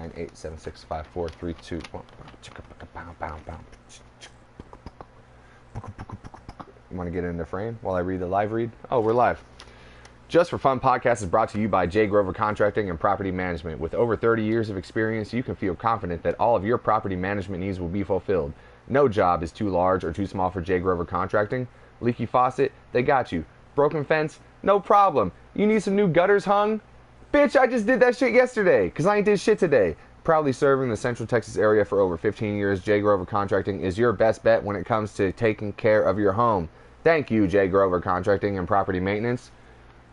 987654321. You want to get in the frame while I read the live read? Oh, we're live. Just for Fun podcast is brought to you by J. Grover Contracting and Property Management. With over 30 years of experience, you can feel confident that all of your property management needs will be fulfilled. No job is too large or too small for J. Grover Contracting. Leaky faucet, they got you. Broken fence, no problem. You need some new gutters hung? Bitch, I just did that shit yesterday, because I ain't did shit today. Proudly serving the Central Texas area for over 15 years, J. Grover Contracting is your best bet when it comes to taking care of your home. Thank you, J. Grover Contracting and Property Maintenance.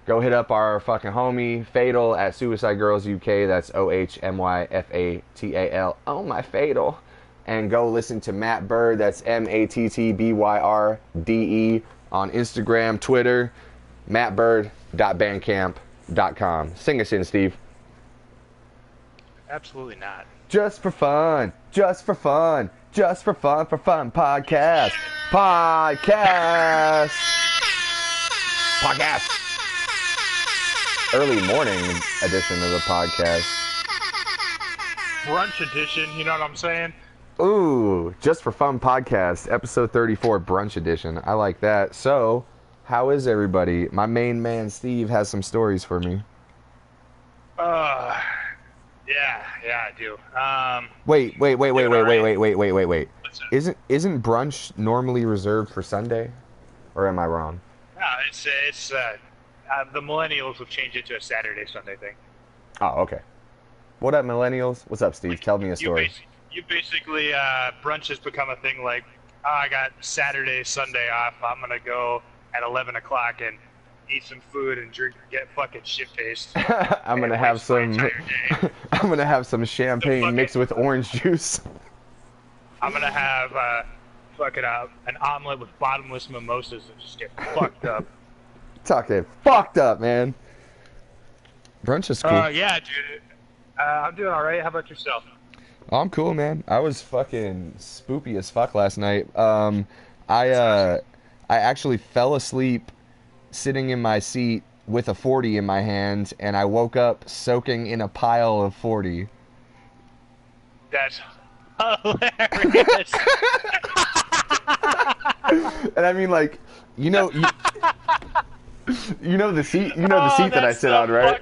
Go hit up our fucking homie, Fatal, at Suicide Girls UK. That's OHMYFATAL. Oh, my Fatal. And go listen to Matt Bird. That's MATTBYRDE on Instagram, Twitter, mattbird.bandcamp.com. Sing us in, Steve. Absolutely not. Just for fun. Just for fun. Just for fun podcast. Podcast. Early morning edition of the podcast. Brunch edition, you know what I'm saying? Ooh, Just for Fun podcast, episode 34, brunch edition. I like that. So, how is everybody? My main man Steve has some stories for me. Yeah, I do. Wait. Isn't brunch normally reserved for Sunday? Or am I wrong? No, it's the millennials have changed it to a Saturday, Sunday thing. Oh, okay. What up, millennials? What's up, Steve? Tell me a story. You basically, brunch has become a thing like, oh, I got Saturday, Sunday off. I'm going to go at 11 o'clock and eat some food and drink, get fucking shit-faced. I'm going to have some champagne mixed with orange juice. I'm going to have an omelet with bottomless mimosas and just get fucked up. Talking fucked up, man. Brunch is cool. Yeah, dude. I'm doing all right. How about yourself? Oh, I'm cool, man. I was fucking spoopy as fuck last night. I actually fell asleep sitting in my seat with a 40 in my hand, and I woke up soaking in a pile of 40. That's hilarious. And I mean, like, you know the seat, the seat that I sit on, right?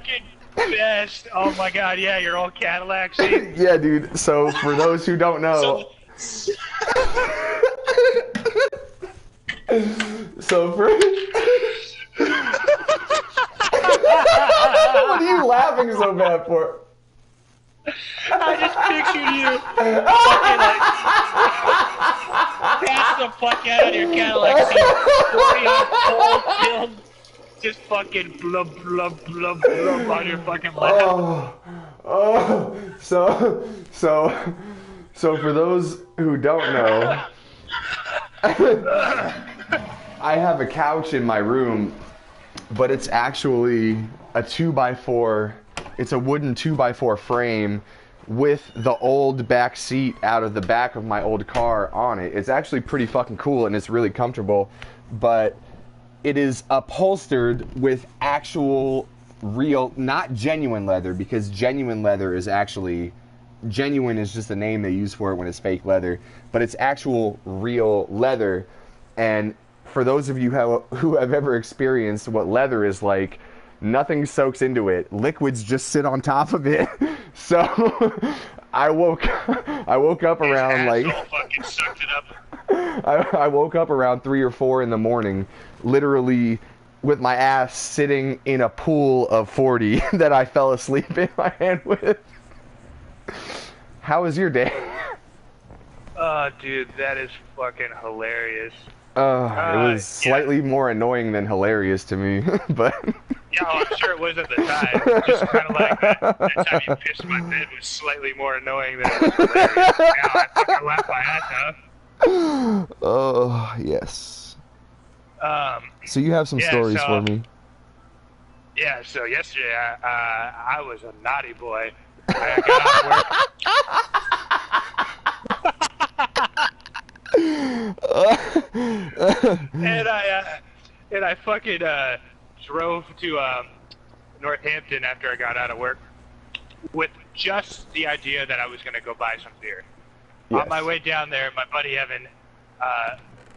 Best. Oh my god, yeah, your old Cadillac seat. Yeah, dude. So for those who don't know, what are you laughing so bad for? I just pictured you fucking like pass the fuck out of your Cadillac seat, 40 on cold chilled. Just fucking blub on your fucking lap. So for those who don't know, I have a couch in my room, but it's actually a 2x4. It's a wooden 2x4 frame with the old back seat out of the back of my old car on it. It's actually pretty fucking cool and it's really comfortable, but it is upholstered with actual real, not genuine leather, because genuine leather is actually, genuine is just the name they use for it when it's fake leather, but it's actual real leather. And for those of you who have ever experienced what leather is like, nothing soaks into it. Liquids just sit on top of it. So I woke up around like fucking sucked it up. I woke up around 3 or 4 in the morning, literally with my ass sitting in a pool of 40 that I fell asleep in my hand with. How was your day? Oh, dude, that is fucking hilarious. It was slightly more annoying than hilarious to me, but... Yeah, I'm sure it was at the time. Just kind of like that time you pissed my bed was slightly more annoying than it was hilarious. Now I fucking laughed my ass off. Oh, yes. So you have some stories for me. Yeah, so yesterday I was a naughty boy. I got off work. And I fucking drove to Northampton after I got out of work with just the idea that I was gonna go buy some beer. Yes. On my way down there, my buddy Evan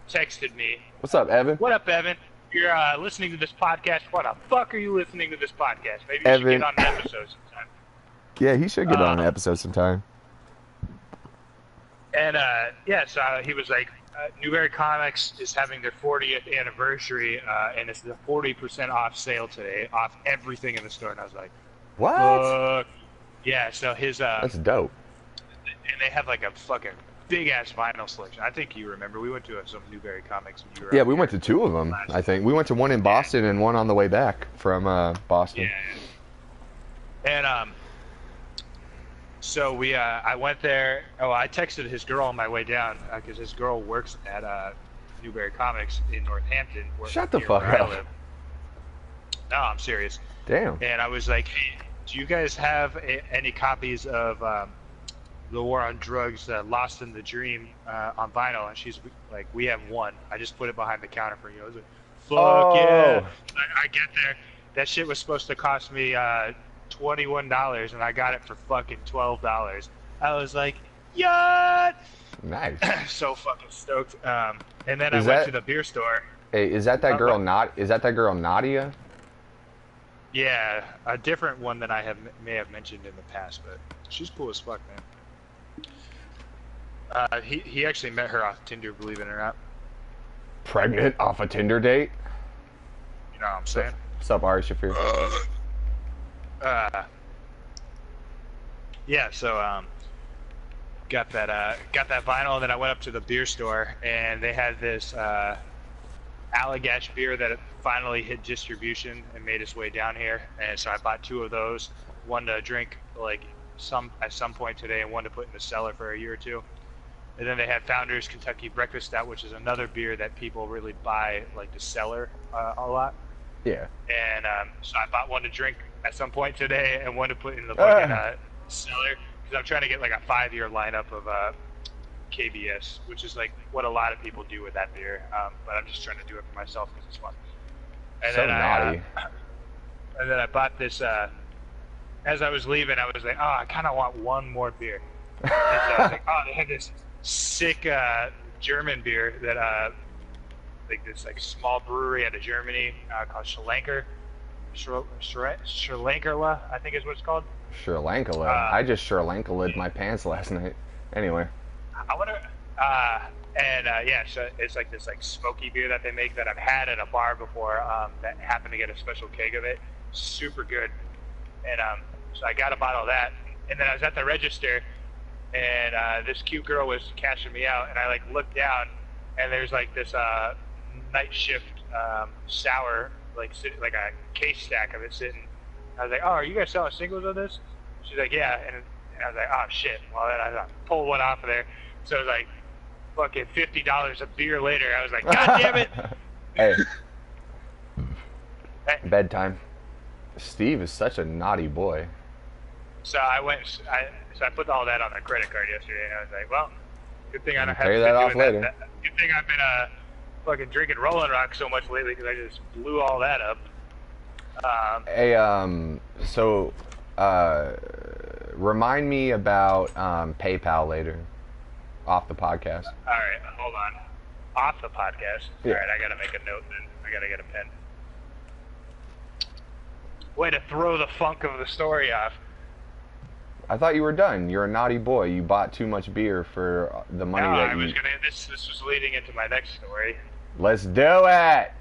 texted me. What's up, Evan? What up, Evan? You're listening to this podcast. What the fuck are you listening to this podcast? Maybe you Evan. should get on an episode sometime. Yeah, he should get on an episode sometime. And yeah, so he was like, Newberry Comics is having their 40th anniversary, and it's the 40% off sale today, off everything in the store. And I was like, What? Yeah, so his That's dope. and they have like a fucking big ass vinyl selection. I think you remember we went to some Newberry Comics when you were Yeah, up we here. went to 2 of them, I think. We went to one in Boston and one on the way back from Boston. Yeah. And so we I went there. Oh, I texted his girl on my way down because his girl works at Newberry Comics in Northampton. Shut the near fuck where I up. live. No, I'm serious. Damn. And I was like, hey, do you guys have any copies of The War on Drugs, Lost in the Dream on vinyl? And she's like, we have one. I just put it behind the counter for you. I was like, fuck yeah. I get there. That shit was supposed to cost me $21, and I got it for fucking $12. I was like, yacht! Nice. So fucking stoked. And then Is I went that- to the beer store. Hey, is that girl Nadia? Yeah, a different one that I may have mentioned in the past, but she's cool as fuck, man. He actually met her off Tinder, believe it or not. Pregnant off a Tinder date? You know what I'm saying? What's up, Ari Shafir? Yeah, so got that vinyl, and then I went up to the beer store, and they had this Allagash beer that finally hit distribution and made its way down here, and so I bought 2 of those, one to drink like at some point today, and one to put in the cellar for a year or 2. And then they had Founders Kentucky Breakfast Stout, which is another beer that people really buy like the cellar a lot. Yeah. And so I bought one to drink at some point today and one to put in the fucking cellar, because I'm trying to get like a 5-year lineup of KBS, which is like what a lot of people do with that beer. But I'm just trying to do it for myself because it's fun. And So then naughty. and then I bought this. As I was leaving, I was like, oh, I kind of want one more beer. And so I was like, oh, they had this sick German beer that like this like small brewery out of Germany called Schlenker. Schlenkerla, I think is what it's called. Sri Lanka. I just Sri Lanka-lid my pants last night. Anyway. I wonder. Yeah, so it's like this like smoky beer that they make that I've had at a bar before. That happened to get a special keg of it. Super good. And so I got a bottle of that. And then I was at the register, and this cute girl was cashing me out, and I like looked down, and there's like this night shift sour like a case stack of it sitting. I was like, oh, are you guys selling singles of this? She's like, yeah. And I was like, oh shit. Well, then I pulled one off of there. So it was like fucking $50 a beer later. I was like, god damn it. Hey. Bedtime. Steve is such a naughty boy. So I put all that on a credit card yesterday, and I was like, well, good thing I don't have Pay to that do off later. that. Good thing I've been fucking drinking Rolling Rock so much lately because I just blew all that up. Hey, so, remind me about PayPal later, off the podcast. All right, hold on. Off the podcast. Yeah. All right, I gotta make a note then. I gotta get a pen. Way to throw the funk of the story off. I thought you were done. You're a naughty boy. You bought too much beer for the money No, that I you... was gonna. This was leading into my next story. Let's do it!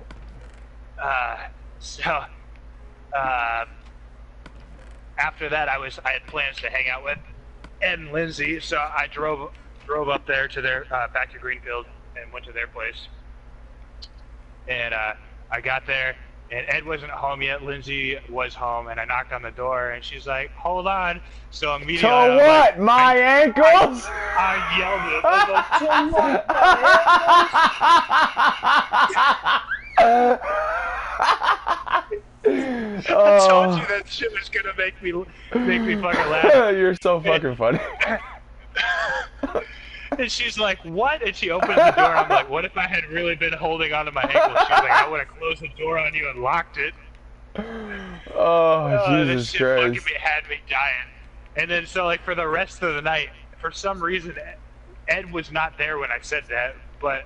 After that, I had plans to hang out with Ed and Lindsey, so I drove up there to their back to Greenfield and went to their place. And I got there, and Ed wasn't home yet. Lindsey was home, and I knocked on the door, and she's like, "Hold on." So immediately, So I was what? like, My ankles? I yelled it. I was like, "So what?" I told you that shit was gonna make me fucking laugh. You're so fucking funny. And she's like, "What?" And she opens the door. I'm like, "What if I had really been holding onto my ankle?" She's like, "I would have closed the door on you and locked it." Oh, This Jesus shit Christ. fucking had me dying. And then so like for the rest of the night, for some reason, Ed was not there when I said that, but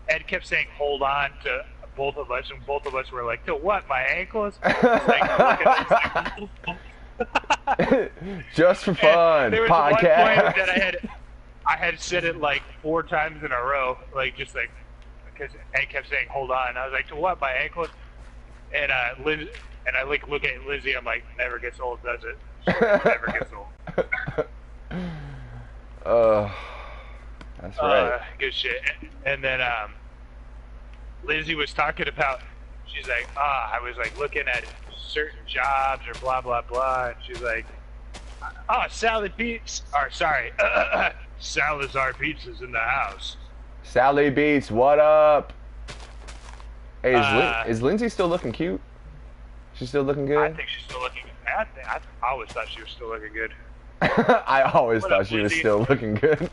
Ed kept saying, "Hold on" to both of us, and both of us were like, "To what? My ankles?" Like, look at this. Just for fun. There was Podcast. one point that I had said it like 4 times in a row, like just like because Ed kept saying, "Hold on." I was like, "To what? My ankles?" And I like look at Lindsey. I'm like, "Never gets old, does it?" Never gets old. That's right. Good shit. And then Lindsey was talking about. She's like, I was like looking at certain jobs or blah blah blah, and she's like, SallyBeatz, or sorry, Salazar Pizza's in the house. SallyBeatz, what up? Hey, is Lindsey still looking cute? She's still looking good? I think she's still looking good. I always thought she was still looking good. I always thought she was still looking good.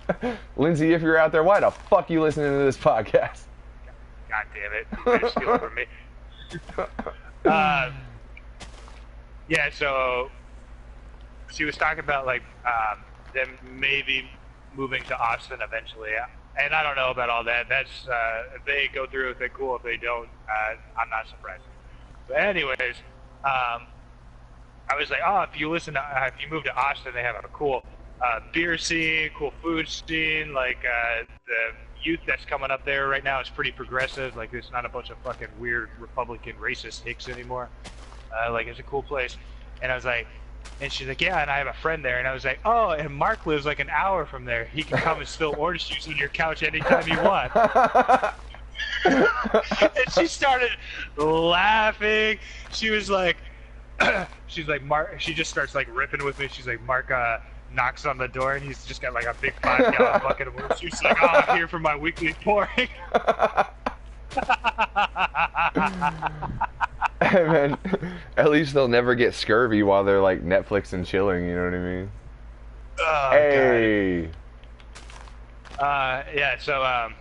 Lindsey, if you're out there, why the fuck you listening to this podcast? God damn it. You better steal it from me. Yeah, so she was talking about like them maybe moving to Austin eventually. And I don't know about all that. That's if they go through with it, cool. If they don't, I'm not surprised. But anyways, I was like, if you move to Austin, they have a cool beer scene, cool food scene. Like the youth that's coming up there right now is pretty progressive. Like there's not a bunch of fucking weird Republican racist hicks anymore. Like it's a cool place. And I was like, and she's like, yeah, and I have a friend there. And I was like, oh, and Mark lives like an hour from there. He can come and spill orange juice on your couch anytime you want. And she started laughing. She was like, Mark, she just starts like ripping with me. She's like, Mark knocks on the door and he's just got like a big 5-gallon bucket of orange juice. She's like, I'm here for my weekly pouring. Hey man, at least they'll never get scurvy while they're like Netflix and chilling, you know what I mean? Oh, hey. God. Yeah, so and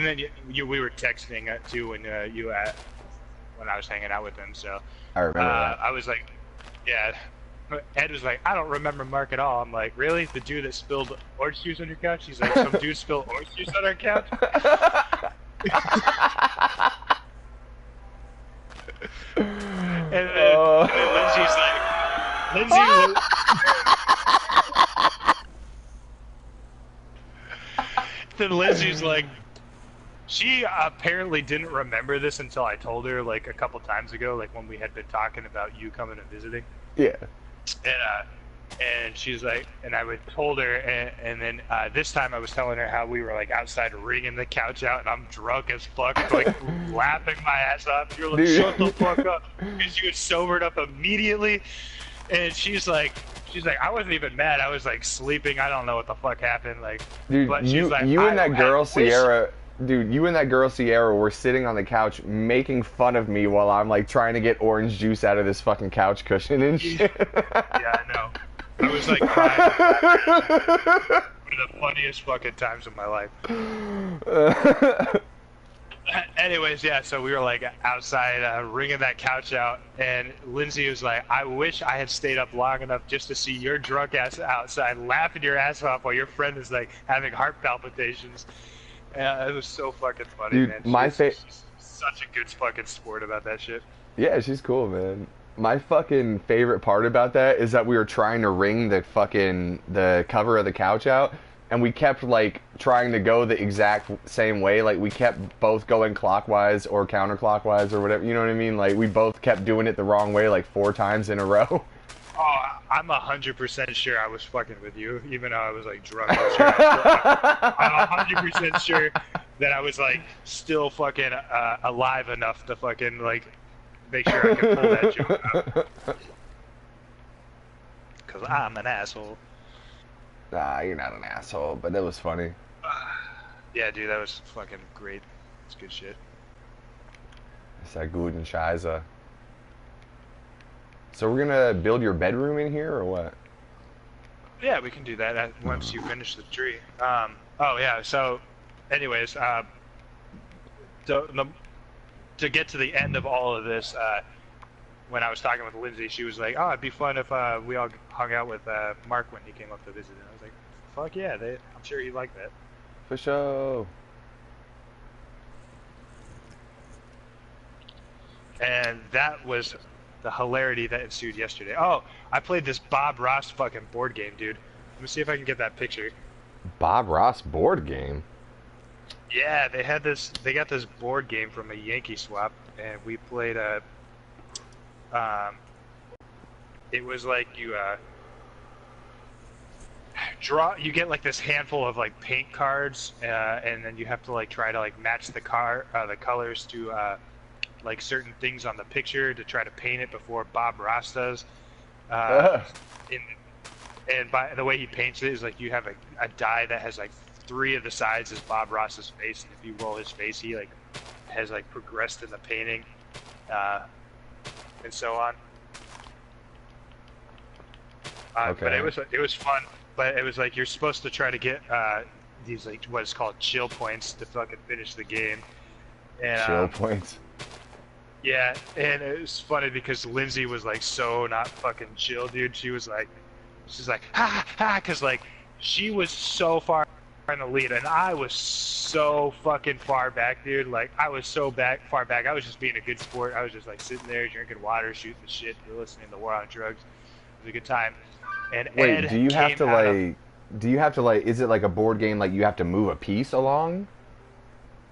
then we were texting too when when I was hanging out with them. So I remember that. I was like, yeah. Ed was like, I don't remember Mark at all. I'm like, really? The dude that spilled orange juice on your couch? He's like, some dude spilled orange juice on our couch? And then Lindsey's like, then Lindsey's like, she apparently didn't remember this until I told her like a couple times ago, like when we had been talking about you coming and visiting. Yeah. And she's like, and I told her, and then this time I was telling her how we were like outside wringing the couch out, and I'm drunk as fuck, like laughing my ass off. You're like, shut the fuck up, because you had sobered up immediately. And she's like, I wasn't even mad. I was like sleeping. I don't know what the fuck happened. Like, dude, but she's like, you and that girl Sierra. Dude, you and that girl Sierra were sitting on the couch making fun of me while I'm like trying to get orange juice out of this fucking couch cushion and shit. Yeah, I know. I was like crying. One of the funniest fucking times of my life. Anyways, yeah, so we were like outside wringing that couch out, and Lindsey was like, I wish I had stayed up long enough just to see your drunk ass outside laughing your ass off while your friend is like having heart palpitations. Yeah, it was so fucking funny, dude, man. She's such a good fucking sport about that shit. Yeah, she's cool, man. My fucking favorite part about that is that we were trying to wring the cover of the couch out, and we kept like trying to go the exact same way. Like we kept both going clockwise or counterclockwise or whatever. You know what I mean? Like we both kept doing it the wrong way like 4 times in a row. Oh, I'm 100% sure I was fucking with you, even though I was like drunk. I'm 100% sure that I was like still fucking alive enough to fucking like make sure I could pull that joke out. Cause I'm an asshole. Nah, you're not an asshole, but it was funny. Yeah, dude, that was fucking great. It's good shit. It's that guten Scheiße. So we're gonna build your bedroom in here, or what? Yeah, we can do that once you finish the tree. Oh yeah. So, anyways, to get to the end of all of this, when I was talking with Lindsey, she was like, "Oh, it'd be fun if we all hung out with Mark when he came up to visit, and I was like, fuck yeah, I'm sure he liked that. For sure. And that was the hilarity that ensued yesterday. Oh, I played this Bob Ross fucking board game, dude. Let me see if I can get that picture. Bob Ross board game? Yeah, they got this board game from a Yankee swap, and we played it was like you you get like this handful of like paint cards, and then you have to like try to like match the colors to like certain things on the picture to try to paint it before Bob Ross does. And by the way he paints it is like you have a die that has like 3 of the sides as Bob Ross's face, and if you roll his face, he like has like progressed in the painting, and so on. Okay. But it was fun. But it was like you're supposed to try to get these like what is called chill points to fucking finish the game. And, chill points. Yeah, and it was funny because Lindsey was like so not fucking chill, dude. She's like ha ha, because like she was so far in the lead, and I was so fucking far back, dude. Like I was so far back. I was just being a good sport. I was just like sitting there drinking water, shooting the shit, listening to War on Drugs. It was a good time. And wait, Ed do you have to like? Is it like a board game? Like you have to move a piece along?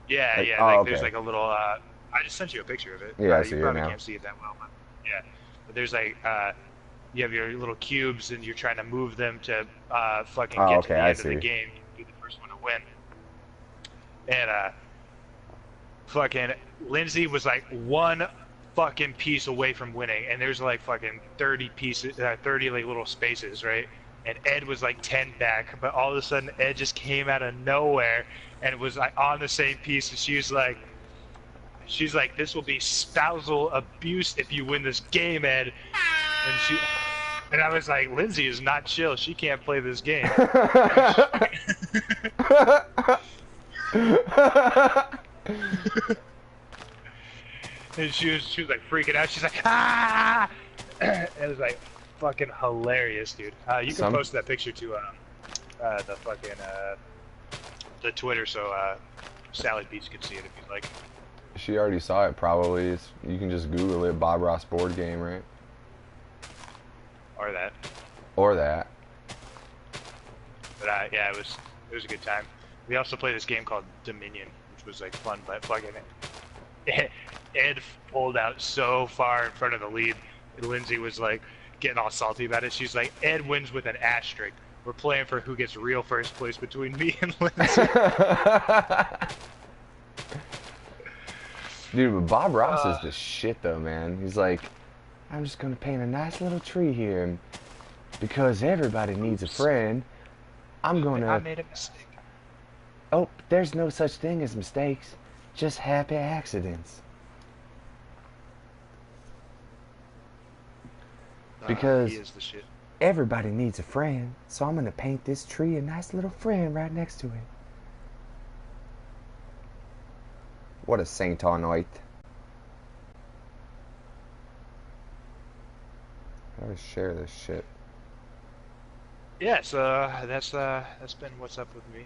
Yeah, like, yeah. oh, Like okay. there's like a little. I just sent you a picture of it. Yeah, I see you it probably now. can't see it that well, but yeah. But there's like you have your little cubes, and you're trying to move them to fucking get to the end of the game. Be the first one to win. And fucking Lindsey was like one fucking piece away from winning, and there's like fucking 30 pieces, 30 like little spaces, right? And Ed was like 10 back, but all of a sudden Ed just came out of nowhere and was like on the same piece, and she's like, this will be spousal abuse if you win this game, Ed. And I was like, Lindsey is not chill. She can't play this game. And she was like freaking out. She's like, ah! And it was like fucking hilarious, dude. You can post that picture to the fucking the Twitter, so SallyBeatz can see it if you'd like. She already saw it, probably. You can just Google it, Bob Ross board game, right? Or that. Or that. But yeah, it was a good time. We also played this game called Dominion, which was like fun, but fucking Ed pulled out so far in front of the lead. And Lindsey was like getting all salty about it. She's like, Ed wins with an asterisk. We're playing for who gets real first place between me and Lindsey. Dude, but Bob Ross is the shit though, man. He's like, I'm just gonna paint a nice little tree here, and because everybody needs a friend, I'm gonna... I made a mistake. Oh, there's no such thing as mistakes, just happy accidents. Because he is the shit. everybody needs a friend, so I'm gonna paint this tree a nice little friend right next to it. What a saint on earth. How do I share this shit? Yeah, so that's been what's up with me.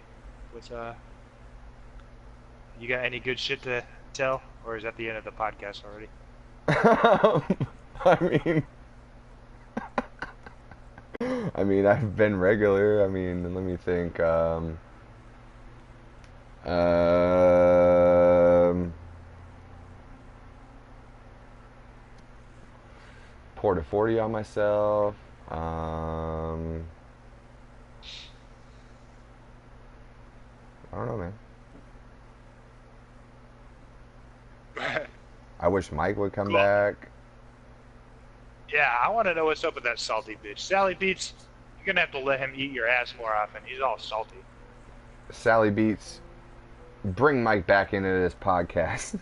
You got any good shit to tell, or is that the end of the podcast already? I mean, I've been regular. I mean, let me think. Poured a 40 on myself. I don't know, man. I wish Mike would come back. Yeah, I want to know what's up with that salty bitch. SallyBeatz, you're going to have to let him eat your ass more often. He's all salty. SallyBeatz, bring Mike back into this podcast.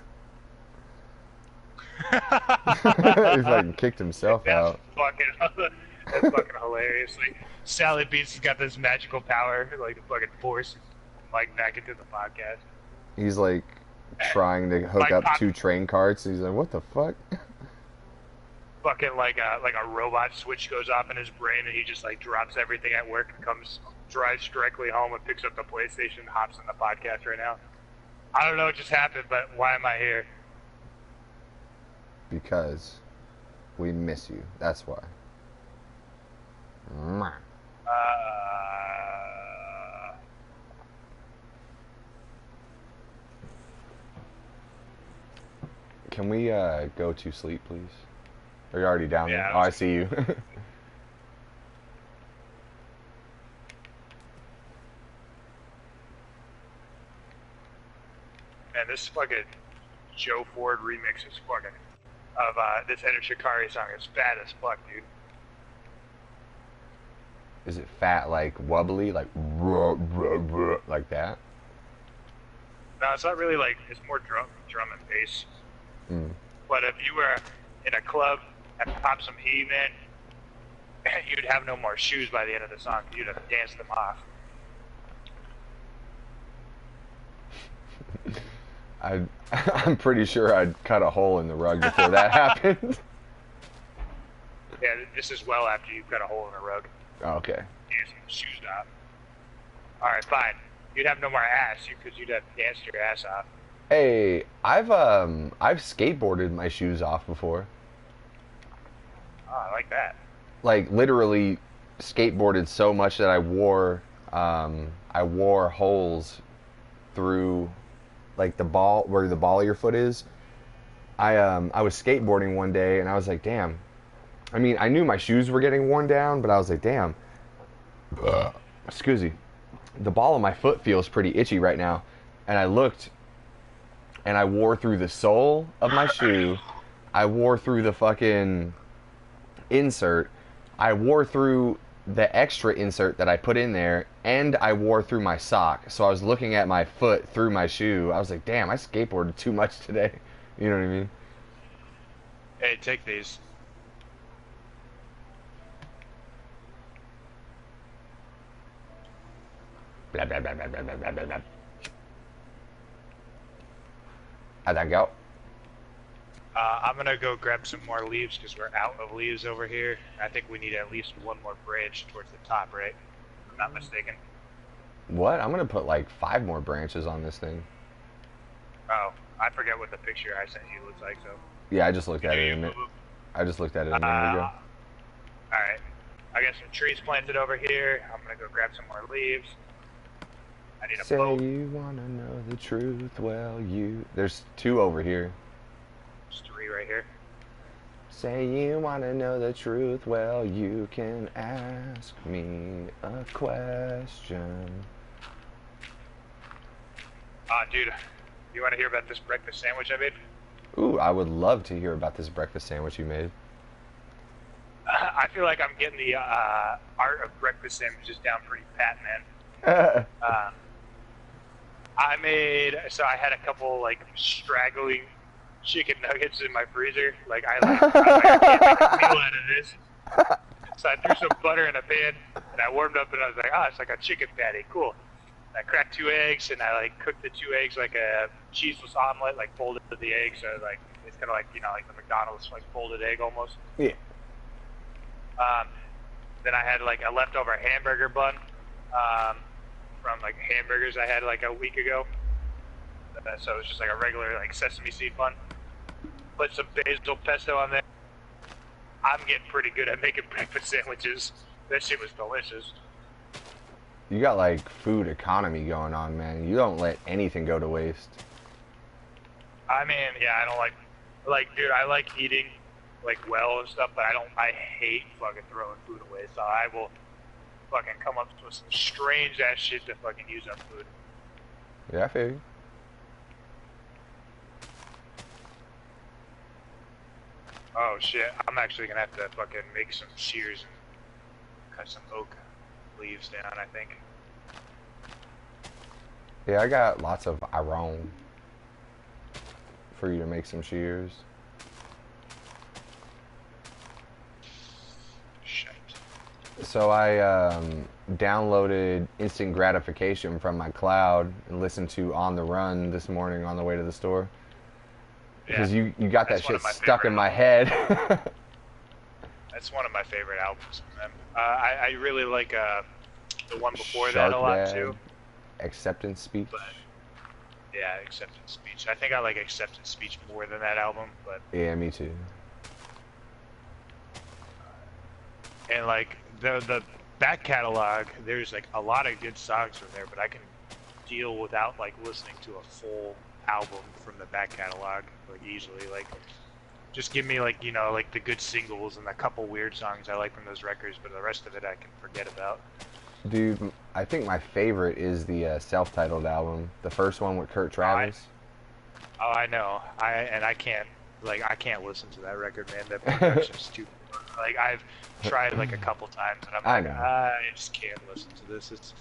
He's like kicked himself out. That's fucking hilarious. Like, SallyBeatz has got this magical power, like to fucking force Mike back into the podcast. He's like trying to hook up 2 train carts. He's like, what the fuck? fucking like a robot switch goes off in his brain, and he just like drops everything at work and drives directly home and picks up the PlayStation and hops in the podcast right now. I don't know what just happened, but why am I here? Because we miss you. That's why. Can we go to sleep, please? Are you already down there? Oh, I see you. Man, this fucking Joe Ford remix is fucking of this Enter Shikari song is fat as fuck, dude. Is it fat, like wobbly, like like that? No, it's not really like, it's more drum and bass. Mm. But if you were in a club and pop some heat, man, you'd have no more shoes by the end of the song. You'd have danced them off. I'm pretty sure I'd cut a hole in the rug before that happened. Yeah, this is well after you cut a hole in the rug. Oh, okay. Dancing the shoes off. Alright, fine. You'd have no more ass because you'd have danced your ass off. Hey, I've skateboarded my shoes off before. Oh, I like that. Like literally skateboarded so much that I wore holes through like the ball where the ball of your foot is. I was skateboarding one day and I was like, damn. I mean, I knew my shoes were getting worn down, but I was like, damn. Excuse me. The ball of my foot feels pretty itchy right now. And I looked and I wore through the sole of my shoe. I wore through the fucking insert. I wore through the extra insert that I put in there, and I wore through my sock. So I was looking at my foot through my shoe. I was like, damn, I skateboarded too much today. You know what I mean? Hey, take these. Blah, blah, blah, blah, blah, blah, blah, blah. How'd that go? I'm gonna go grab some more leaves because we're out of leaves over here. I think we need at least one more branch towards the top, right? If I'm not mistaken. What? I'm gonna put like 5 more branches on this thing. Oh, I forget what the picture I sent you looks like, so. Yeah, I just looked at it a minute. I just looked at it a minute ago. Alright. I got some trees planted over here. I'm gonna go grab some more leaves. I need a boat. Say you wanna know the truth, well you... There's 2 over here. There's 3 right here. Say you wanna know the truth, well you can ask me a question. Dude, you wanna hear about this breakfast sandwich I made? Ooh, I would love to hear about this breakfast sandwich you made. I feel like I'm getting the art of breakfast sandwiches down pretty pat, man. I had a couple like straggling chicken nuggets in my freezer. Like I can't make a meal out of this. So I threw some butter in a pan and I warmed up and I was like, it's like a chicken patty, cool. And I cracked 2 eggs and I like cooked the 2 eggs like a cheeseless omelet, like folded the eggs, so like it's kind of like, you know, like the McDonald's like folded egg almost. Yeah. Then I had like a leftover hamburger bun from like hamburgers I had like a week ago. So it was just like a regular like sesame seed bun. Put some basil pesto on there. I'm getting pretty good at making breakfast sandwiches. That shit was delicious. You got like food economy going on, man. You don't let anything go to waste. I mean, yeah, I don't like, dude, I like eating like well and stuff, but I hate fucking throwing food away, so I will fucking come up with some strange ass shit to fucking use up food. Yeah, I feel you. Oh shit, I'm actually gonna have to fucking make some shears and cut some oak leaves down, I think. Yeah, I got lots of iron for you to make some shears. So I downloaded instant gratification from my cloud and listened to On the Run this morning on the way to the store. Because you got that shit stuck in my head. That's one of my favorite albums from them. I really like the one before Shark that a lot Dad, too. Acceptance Speech. But yeah, Acceptance Speech. I think I like Acceptance Speech more than that album. But Yeah, me too. and like the back catalog, there's like a lot of good songs from there, but I can deal without like listening to a full album from the back catalog like easily. Like just give me like like the good singles and a couple weird songs I like from those records, but the rest of it I can forget about. Dude, I think my favorite is the self-titled album, the first one with Kurt Travis. I know. I can't I can't listen to that record, man. That production's too. Like I've tried like a couple times, and I'm like, I just can't listen to this. It's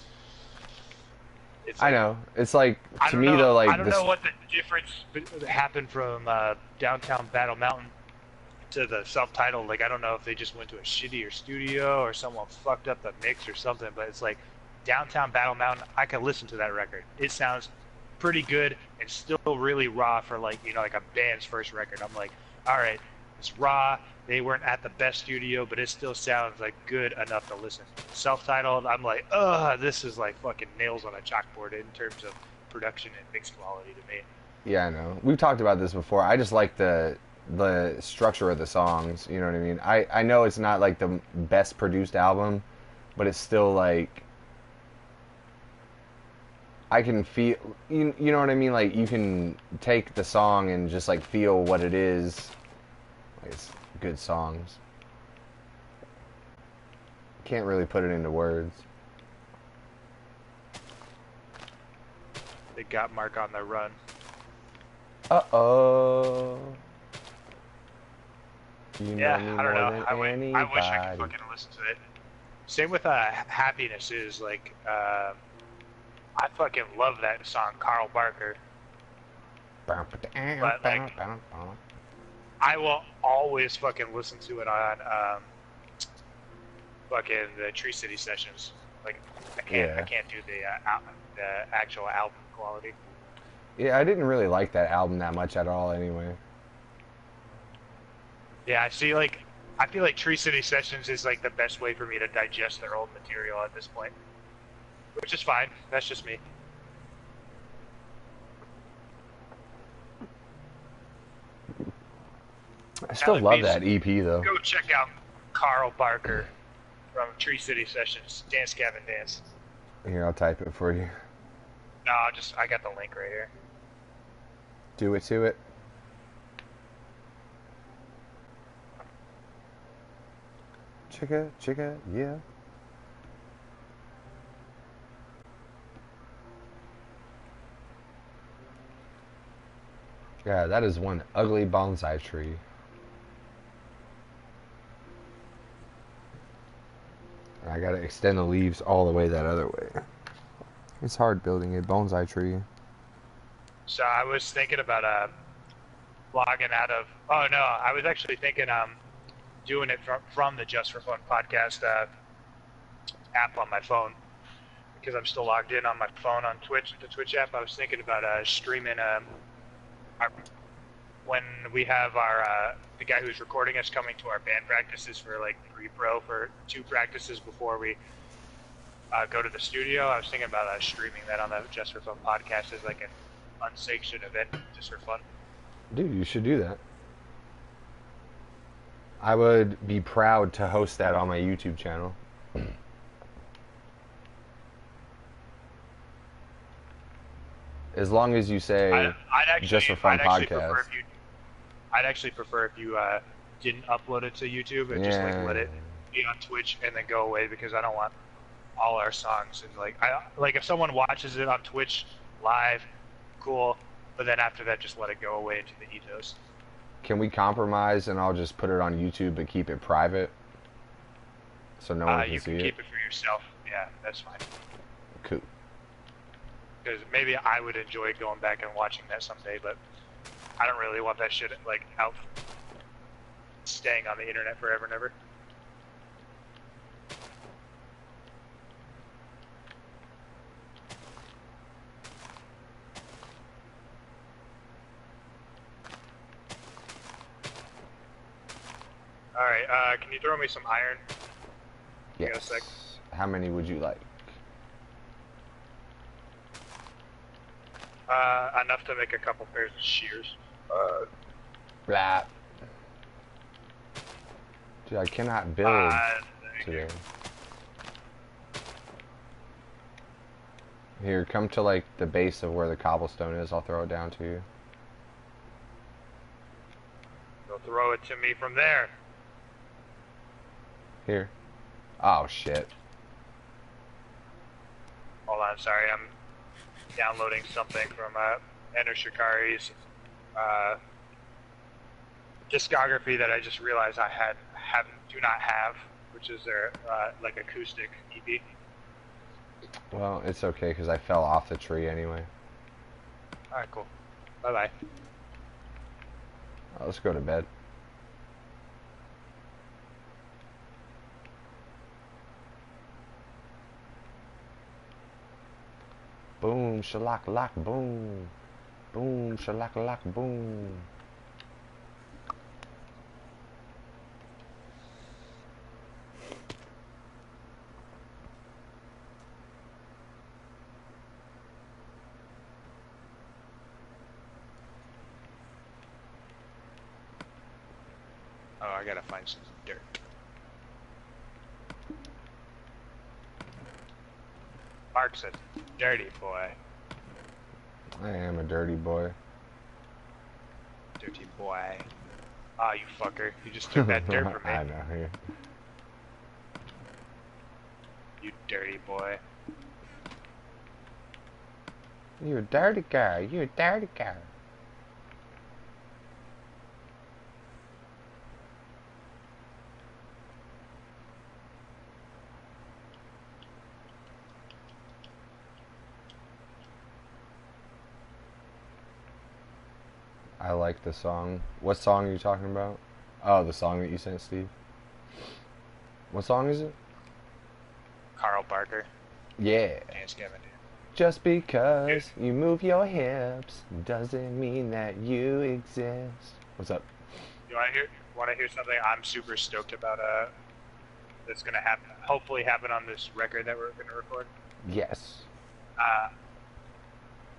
I know. It's like to me know, though, like I don't know what the difference happened from Downtown Battle Mountain to the self-titled. Like I don't know if they just went to a shittier studio or someone fucked up the mix or something. But it's like Downtown Battle Mountain. I can listen to that record. It sounds pretty good and still really raw for like like a band's first record. I'm like, all right, it's raw. They weren't at the best studio, but it still sounds like good enough to listen. Self-titled, I'm like, this is like fucking nails on a chalkboard in terms of production and mix quality to me. Yeah, I know. We've talked about this before. I just like the structure of the songs. You know what I mean? I know it's not like the best produced album, but it's still like I can feel. You know what I mean? Like you can take the song and just like feel what it is. Like, it's good songs. Can't really put it into words. They got Mark on the run. Uh-oh. Yeah, I don't know. I wish I could fucking listen to it. Same with Happiness is like I fucking love that song, Carl Barker. But like I will always fucking listen to it on fucking the Tree City sessions. Like I can't do the actual album quality. Yeah, I didn't really like that album that much at all anyway. Yeah, I feel like Tree City Sessions is like the best way for me to digest their old material at this point. Which is fine. That's just me. I still love that EP though. Go check out Carl Barker from Tree City Sessions. Dance Gavin Dance. Here, I'll type it for you. No, I got the link right here. Do it to it. Chicka, yeah. Yeah, that is one ugly bonsai tree. I gotta extend the leaves all the way that other way. It's hard building a bonsai tree. So I was thinking about logging out of. Oh no, I was actually thinking doing it from the Just for Fun podcast app on my phone because I'm still logged in on my phone on Twitch, the Twitch app. I was thinking about streaming when we have our the guy who's recording us coming to our band practices for like pre-pro for 2 practices before we go to the studio. I was thinking about streaming that on the Just for Fun podcast as like an unsanctioned event just for fun. Dude, you should do that. I would be proud to host that on my YouTube channel. As long as you say I'd actually, Just for Fun podcast. I'd actually prefer if you didn't upload it to YouTube and just like let it be on Twitch and then go away because I don't want all our songs and like if someone watches it on Twitch live, cool, but then after that just let it go away into the ethos. Can we compromise and I'll just put it on YouTube but keep it private so no one can see it? You can keep it for yourself. Yeah, that's fine. Cool. Because maybe I would enjoy going back and watching that someday, but I don't really want that shit like out staying on the internet forever and ever. Alright, can you throw me some iron? Yes. Got a sec? How many would you like? Enough to make a couple pairs of shears. Blah. Dude, I cannot build today. Here, come to like the base of where the cobblestone is. I'll throw it down to you. They'll throw it to me from there. Here. Oh shit. Hold on, sorry, I'm downloading something from Enter Shikari's discography that I just realized I do not have, which is their like acoustic EP. Well, it's okay because I fell off the tree anyway. Alright, cool. Bye bye. Let's go to bed. Boom, shalak lak, boom. Boom, shalak lak, boom. Oh, I gotta find some dirt. Mark said, dirty boy. I am a dirty boy. Dirty boy. Ah, you fucker. You just took that dirt from me. I know, here. You dirty boy. You a dirty guy. You a dirty guy. I like the song. What song are you talking about? Oh, the song that you sent, Steve. What song is it? Carl Barker. Yeah. Dance Kevin. Just because you move your hips doesn't mean that you exist. What's up? You want to hear something I'm super stoked about? That's gonna happen. Hopefully, happen on this record that we're gonna record. Yes.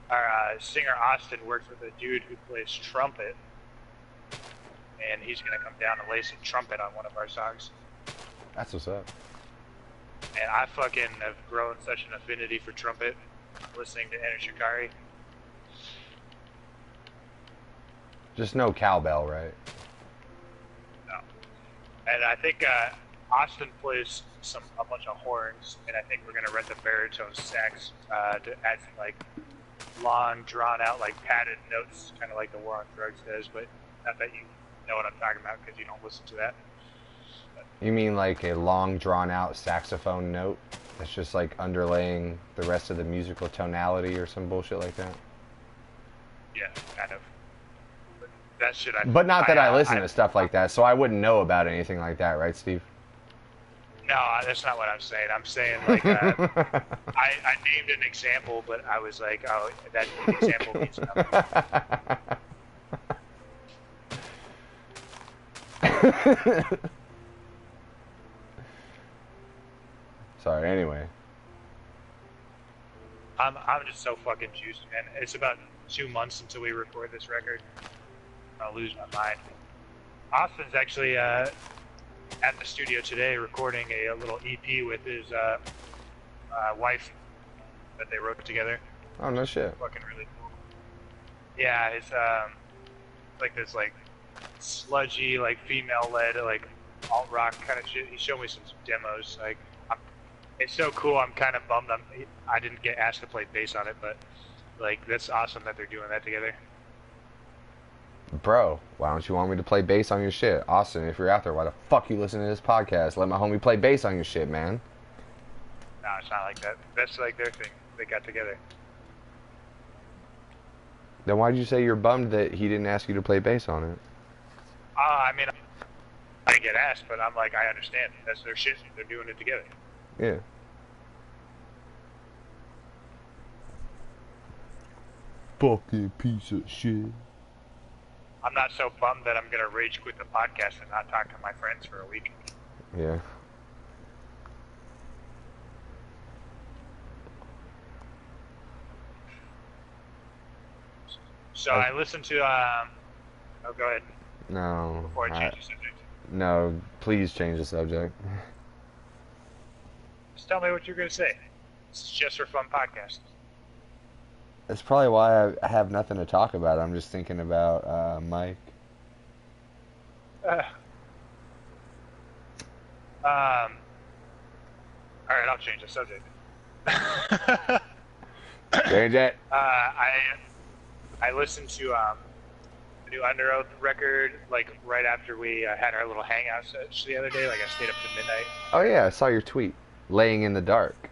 Our singer Austin works with a dude who plays trumpet, and he's gonna come down and lay some trumpet on one of our songs. That's what's up. And I fucking have grown such an affinity for trumpet, listening to Enter Shikari. Just no cowbell, right? No. And I think Austin plays a bunch of horns, and I think we're gonna rent the baritone sax to add some like long, drawn out, like padded notes, kind of like the War on Drugs does. But I bet you know what I'm talking about because you don't listen to that. You mean like a long, drawn-out saxophone note that's just like underlaying the rest of the musical tonality or some bullshit like that? Yeah, kind of. But that shit But not that I listen to stuff like that, so I wouldn't know about anything like that, right, Steve? No, that's not what I'm saying. I'm saying, like, I named an example, but I was like, oh, that example means nothing. Sorry, anyway. I'm just so fucking juiced, man. It's about 2 months until we record this record. I'll lose my mind. Austin's actually at the studio today recording a little EP with his wife that they wrote together. Oh, no shit. Fucking really cool. Yeah, it's like this like sludgy, like female-led, like alt rock kind of shit. He showed me some demos. Like, it's so cool. I'm kind of bummed I didn't get asked to play bass on it, but like that's awesome that they're doing that together. Bro, why don't you want me to play bass on your shit? Austin, if you're out there, why the fuck you listen to this podcast? Let my homie play bass on your shit, man. No, it's not like that. That's like their thing. They got together. Then why'd you say you're bummed that he didn't ask you to play bass on it? I mean, I didn't get asked, but I'm like, I understand. That's their shit. They're doing it together. Yeah. Fucking piece of shit. I'm not so bummed that I'm gonna rage quit the podcast and not talk to my friends for a week. Yeah. So I listened to oh, go ahead. No. Before I change the subject. No, please change the subject. Just tell me what you're gonna say. It's just for fun podcast. That's probably why I have nothing to talk about. I'm just thinking about Mike. All right, I'll change the subject. Change it. I listened to the new Under Oath record like right after we had our little hangout session the other day. Like I stayed up to midnight. Oh yeah, I saw your tweet. Laying in the dark.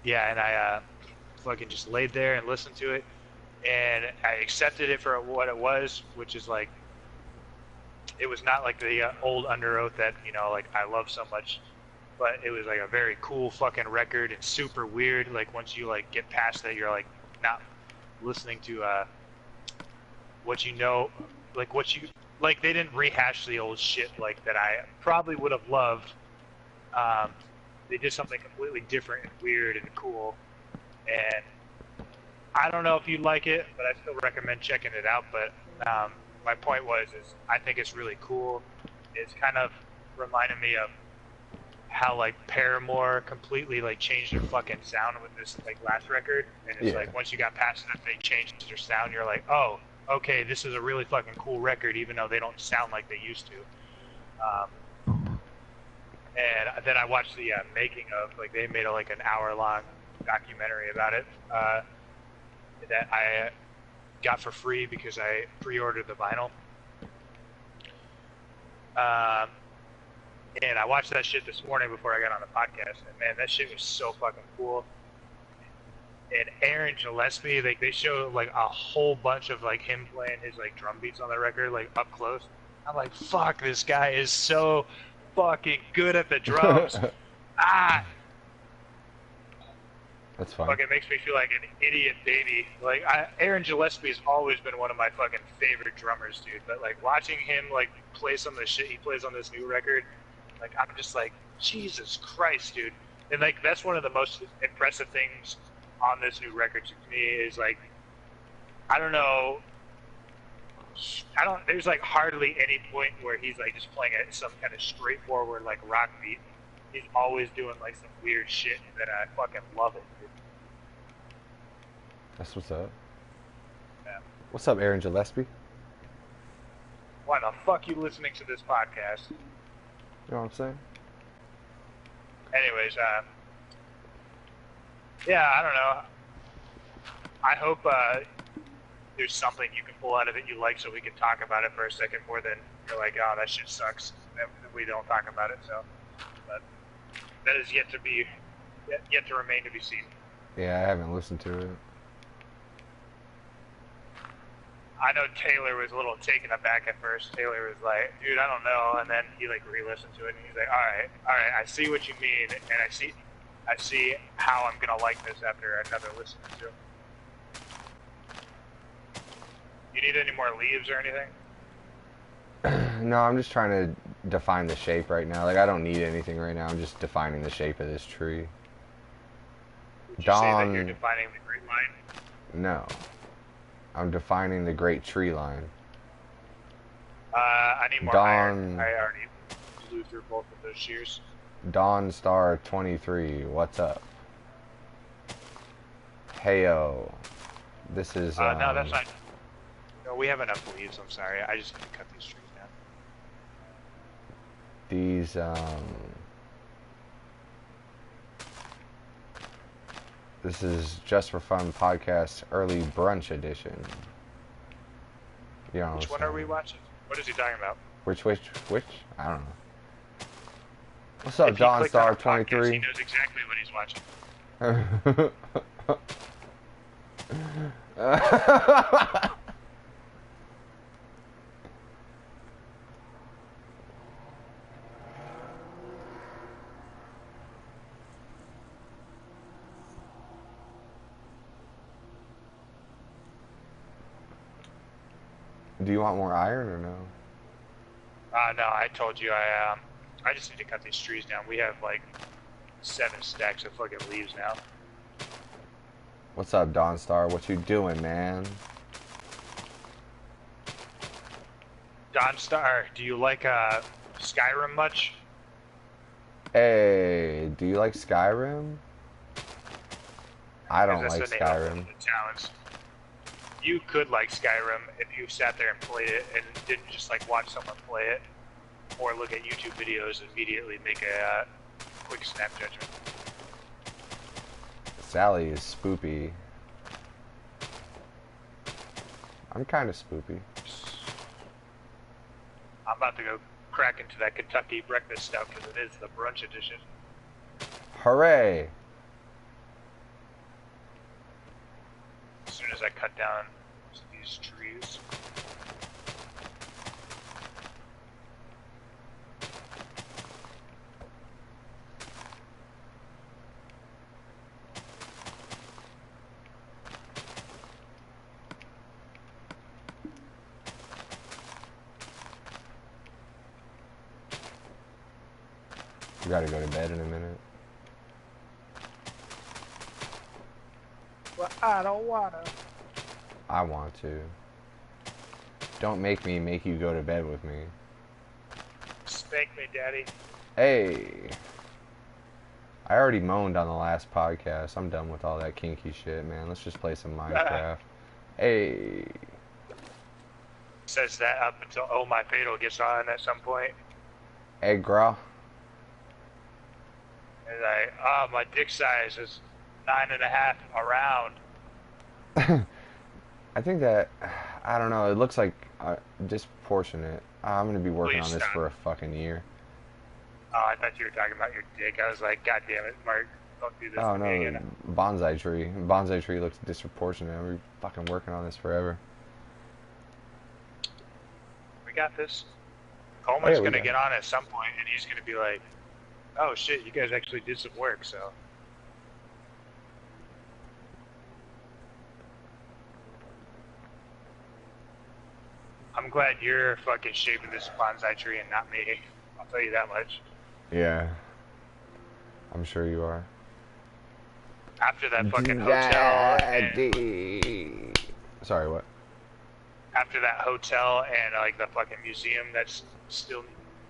Yeah, and I fucking just laid there and listened to it, and I accepted it for what it was, which is like, it was not like the old Under Oath that, you know, like I love so much, but it was like a very cool fucking record and super weird. Like once you like get past that, you're like not listening to what you know, like what you like. They didn't rehash the old shit like that I probably would have loved. They did something completely different and weird and cool, and I don't know if you like it, but I still recommend checking it out. But my point is I think it's really cool. It's kind of reminded me of how like Paramore completely like changed their fucking sound with this like last record, and it's like once you got past that, they changed their sound. You're like, oh, okay, this is a really fucking cool record, even though they don't sound like they used to. And then I watched the making of, like, they made like an hour-long documentary about it that I got for free because I pre-ordered the vinyl. And I watched that shit this morning before I got on the podcast, and man, that shit was so fucking cool. And Aaron Gillespie, like, they show like a whole bunch of like him playing his like drum beats on the record, like up close. I'm like, fuck, this guy is so fucking good at the drums. That's fine. Fucking makes me feel like an idiot baby. Like Aaron Gillespie's always been one of my fucking favorite drummers, dude. But like watching him like play some of the shit he plays on this new record, like I'm just like, Jesus Christ, dude. And like that's one of the most impressive things on this new record to me is like, I don't know. There's like hardly any point where he's like just playing some kind of straightforward like rock beat. He's always doing like some weird shit that I fucking love it, dude. That's what's up. Yeah. What's up, Aaron Gillespie? Why the fuck you listening to this podcast? You know what I'm saying? Anyways, yeah, I don't know. I hope there's something you can pull out of it you like, so we can talk about it for a second more than you're like, oh, that shit sucks. We don't talk about it. So, but that is yet to remain to be seen. Yeah, I haven't listened to it. I know Taylor was a little taken aback at first. Taylor was like, dude, I don't know. And then he like re-listened to it, and he's like, all right, I see what you mean, and I see how I'm gonna like this after another listen to it. You need any more leaves or anything? No, I'm just trying to define the shape right now. Like, I don't need anything right now. I'm just defining the shape of this tree. Would you say that you're defining the great line? No. I'm defining the great tree line. I need more iron. I already blew through both of those shears. Dawn Star 23, what's up? Heyo. This is... no, that's not... No, we have enough leaves, I'm sorry. I just need to cut these trees down. These, This is Just for Fun podcast, early brunch edition. You know which one are we watching? What is he talking about? Which? I don't know. What's up, Dawn Star 23? Podcast, he knows exactly what he's watching. Do you want more iron or no? No, I told you I just need to cut these trees down. We have like 7 stacks of fucking leaves now. What's up, Dawnstar? What you doing, man? Dawnstar, do you like Skyrim much? Hey, do you like Skyrim? I don't That's like the name of Skyrim. the challenge. You could like Skyrim if you sat there and played it and didn't just like watch someone play it or look at YouTube videos and immediately make a quick snap judgment. Sally is spoopy. I'm kind of spoopy. I'm about to go crack into that Kentucky breakfast stout because it is the brunch edition. Hooray! As soon as I cut down these trees. You gotta go to bed in a minute. Well, I don't wanna. I want to. Don't make me make you go to bed with me. Spank me, daddy. Hey! I already moaned on the last podcast. I'm done with all that kinky shit, man. Let's just play some Minecraft. Hey! Says that up until Oh My Fatal gets on at some point. Hey, girl. And my dick size is 9.5 around. I think that, I don't know, it looks like disproportionate. I'm gonna be working on this for a fucking year. Oh, I thought you were talking about your dick. I was like, God damn it, Mark, don't do this Oh to no, me again. bonsai tree. Bonsai tree looks disproportionate. We're fucking working on this forever. We got this. Coleman's we gonna got get on at some point, and he's gonna be like, oh shit, you guys actually did some work, so. I'm glad you're fucking shaping this bonsai tree and not me. I'll tell you that much. Yeah. I'm sure you are. After that fucking hotel and... Sorry, what? After that hotel and like the fucking museum that's still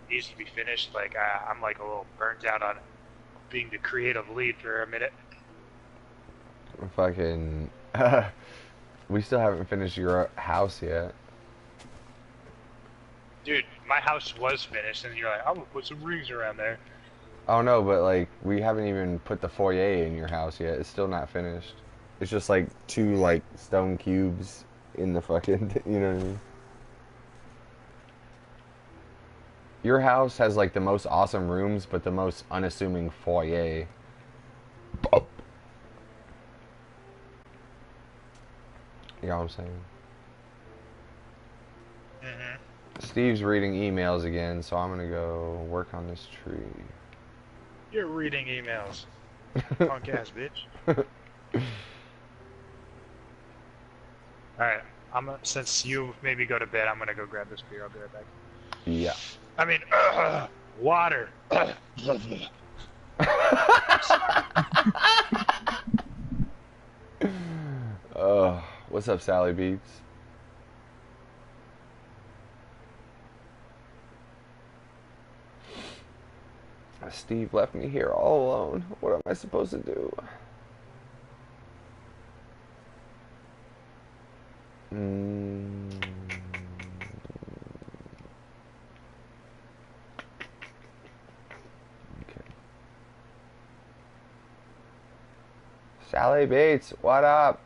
needs to be finished, like I'm like a little burnt out on being the creative lead for a minute. Fucking... we still haven't finished your house yet. Dude, my house was finished, and you're like, I'm gonna put some rings around there. Oh no, but like, we haven't even put the foyer in your house yet. It's still not finished. It's just like 2 like stone cubes in the fucking, you know what I mean? Your house has like the most awesome rooms, but the most unassuming foyer. You know what I'm saying? Mm-hmm. Steve's reading emails again, so I'm gonna go work on this tree. You're reading emails. Punk ass bitch. Alright, since you maybe go to bed, I'm gonna go grab this beer. I'll be right back. Yeah. I mean, water. What's up, SallyBeatz? Steve left me here all alone. What am I supposed to do? Okay. SallyBeatz, what up?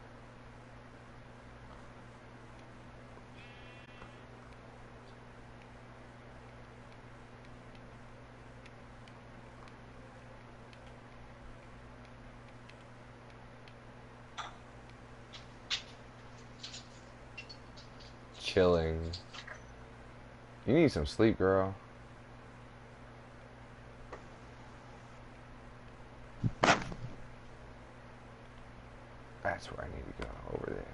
Chilling. You need some sleep, girl. That's where I need to go, over there.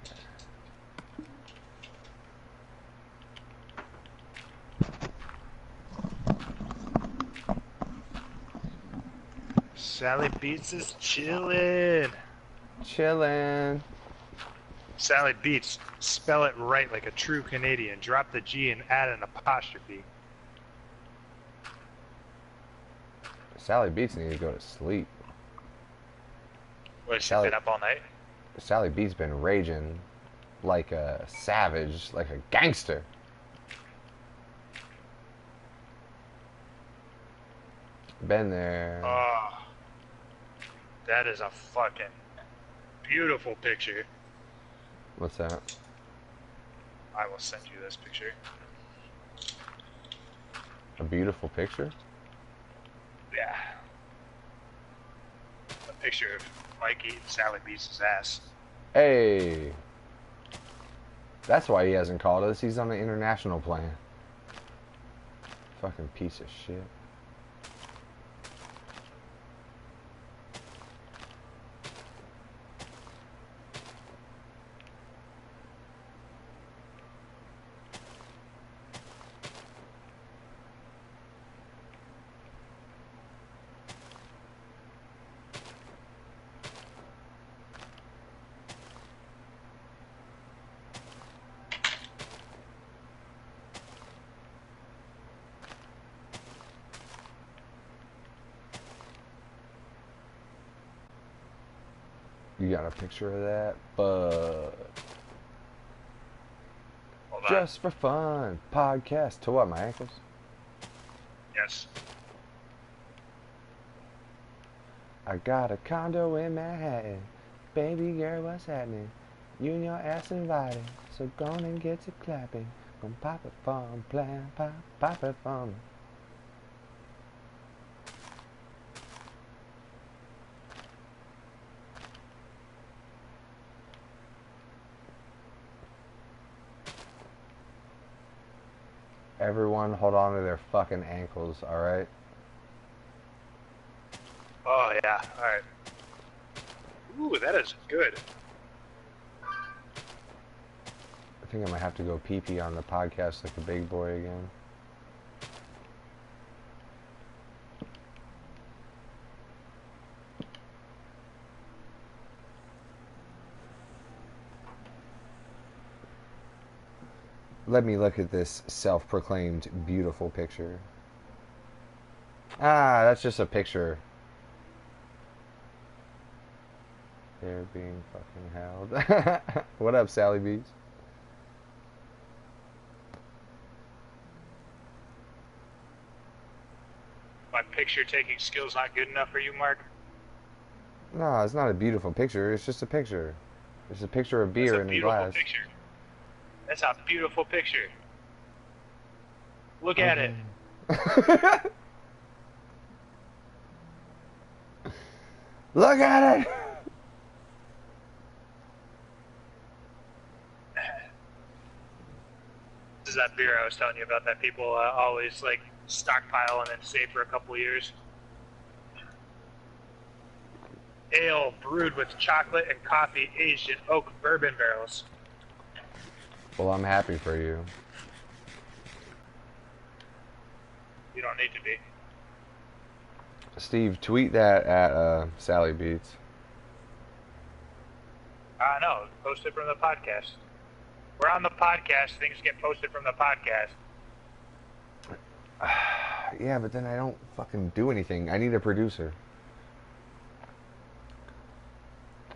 SallyBeatz is chillin'. Chillin'. SallyBeatz, spell it right like a true Canadian. Drop the G and add an apostrophe. SallyBeatz needs to go to sleep. What, has she been up all night? SallyBeatz been raging like a savage, like a gangster. Been there. Oh, that is a fucking beautiful picture. What's that? I will send you this picture. A beautiful picture? Yeah. A picture of Mike eating SallyBeatz' ass. Hey. That's why he hasn't called us. He's on the international plan. Fucking piece of shit. You got a picture of that? But just for fun. Podcast. To what, my ankles? Yes. I got a condo in Manhattan. Baby girl, what's happening? You and your ass invited. So go on and get to clapping. Gonna pop it from plan, pop it from. Everyone hold on to their fucking ankles, alright? Oh, yeah. Alright. Ooh, that is good. I think I might have to go pee-pee on the podcast like a big boy again. Let me look at this self-proclaimed beautiful picture. Ah, that's just a picture. They're being fucking held. What up, SallyBeatz? My picture taking skills not good enough for you, Mark? No, it's not a beautiful picture. It's just a picture. It's a picture of beer in a glass. Picture. That's a beautiful picture. Look at it. Look at it! This is that beer I was telling you about that people always like stockpile and then save for a couple years. Ale brewed with chocolate and coffee aged in oak bourbon barrels. Well, I'm happy for you. You don't need to be. Steve, tweet that at SallyBeatz. No, post it from the podcast. We're on the podcast. Things get posted from the podcast. Yeah, but then I don't fucking do anything. I need a producer.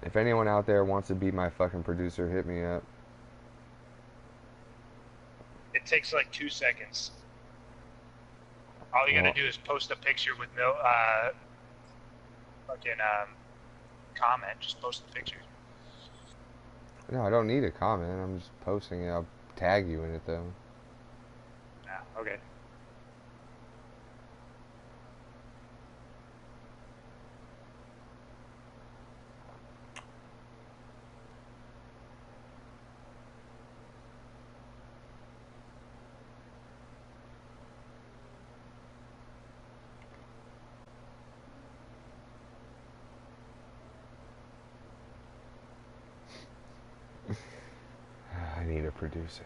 If anyone out there wants to be my fucking producer, hit me up. It takes like 2 seconds. All you gotta do is post a picture with no fucking comment. Just post the picture. No, I don't need a comment. I'm just posting it. I'll tag you in it though. Yeah, okay. I need a producer.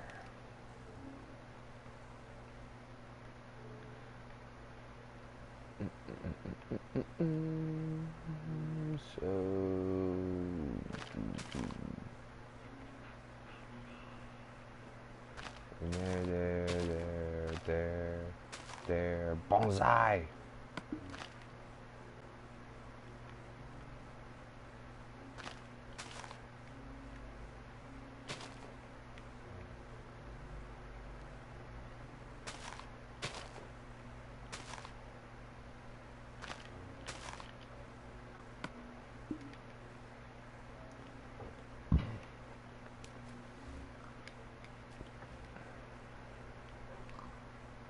There. Bonsai.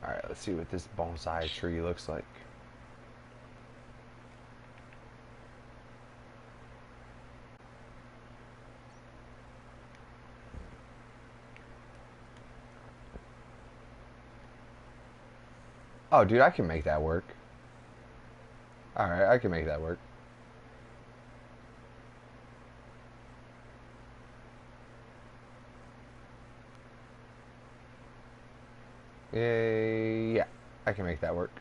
Alright, let's see what this bonsai tree looks like. Oh, dude, I can make that work. Alright, I can make that work. Yeah, I can make that work.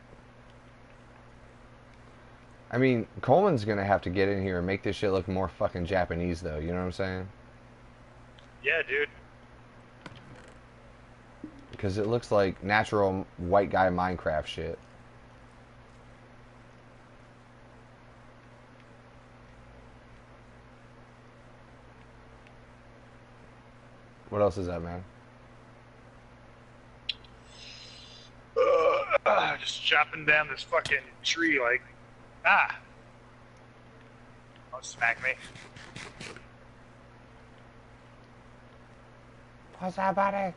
I mean, Coleman's gonna have to get in here and make this shit look more fucking Japanese, though. You know what I'm saying? Yeah, dude. Because it looks like natural white guy Minecraft shit. What else is that, man? Just chopping down this fucking tree like, don't smack me. What's that, buddy?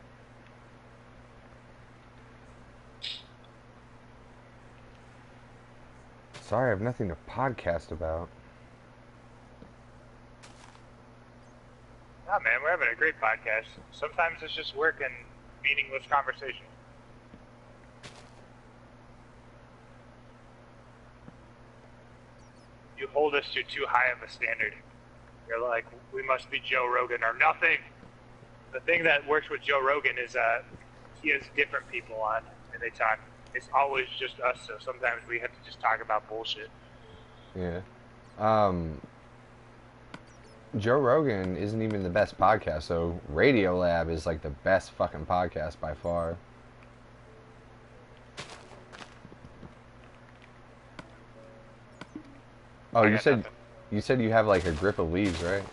Sorry, I have nothing to podcast about. Nah, man, we're having a great podcast. Sometimes it's just work and meaningless conversation. You hold us to too high of a standard. You're like, we must be Joe Rogan or nothing. The thing that works with Joe Rogan is he has different people on and they talk. It's always just us, so sometimes we have to just talk about bullshit. Yeah. Joe Rogan isn't even the best podcast, so Radiolab is like the best fucking podcast by far. Oh, you said you have like a grip of leaves, right?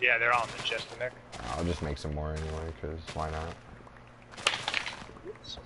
Yeah, they're all in the chest in there. I'll just make some more anyway, because why not? Oops.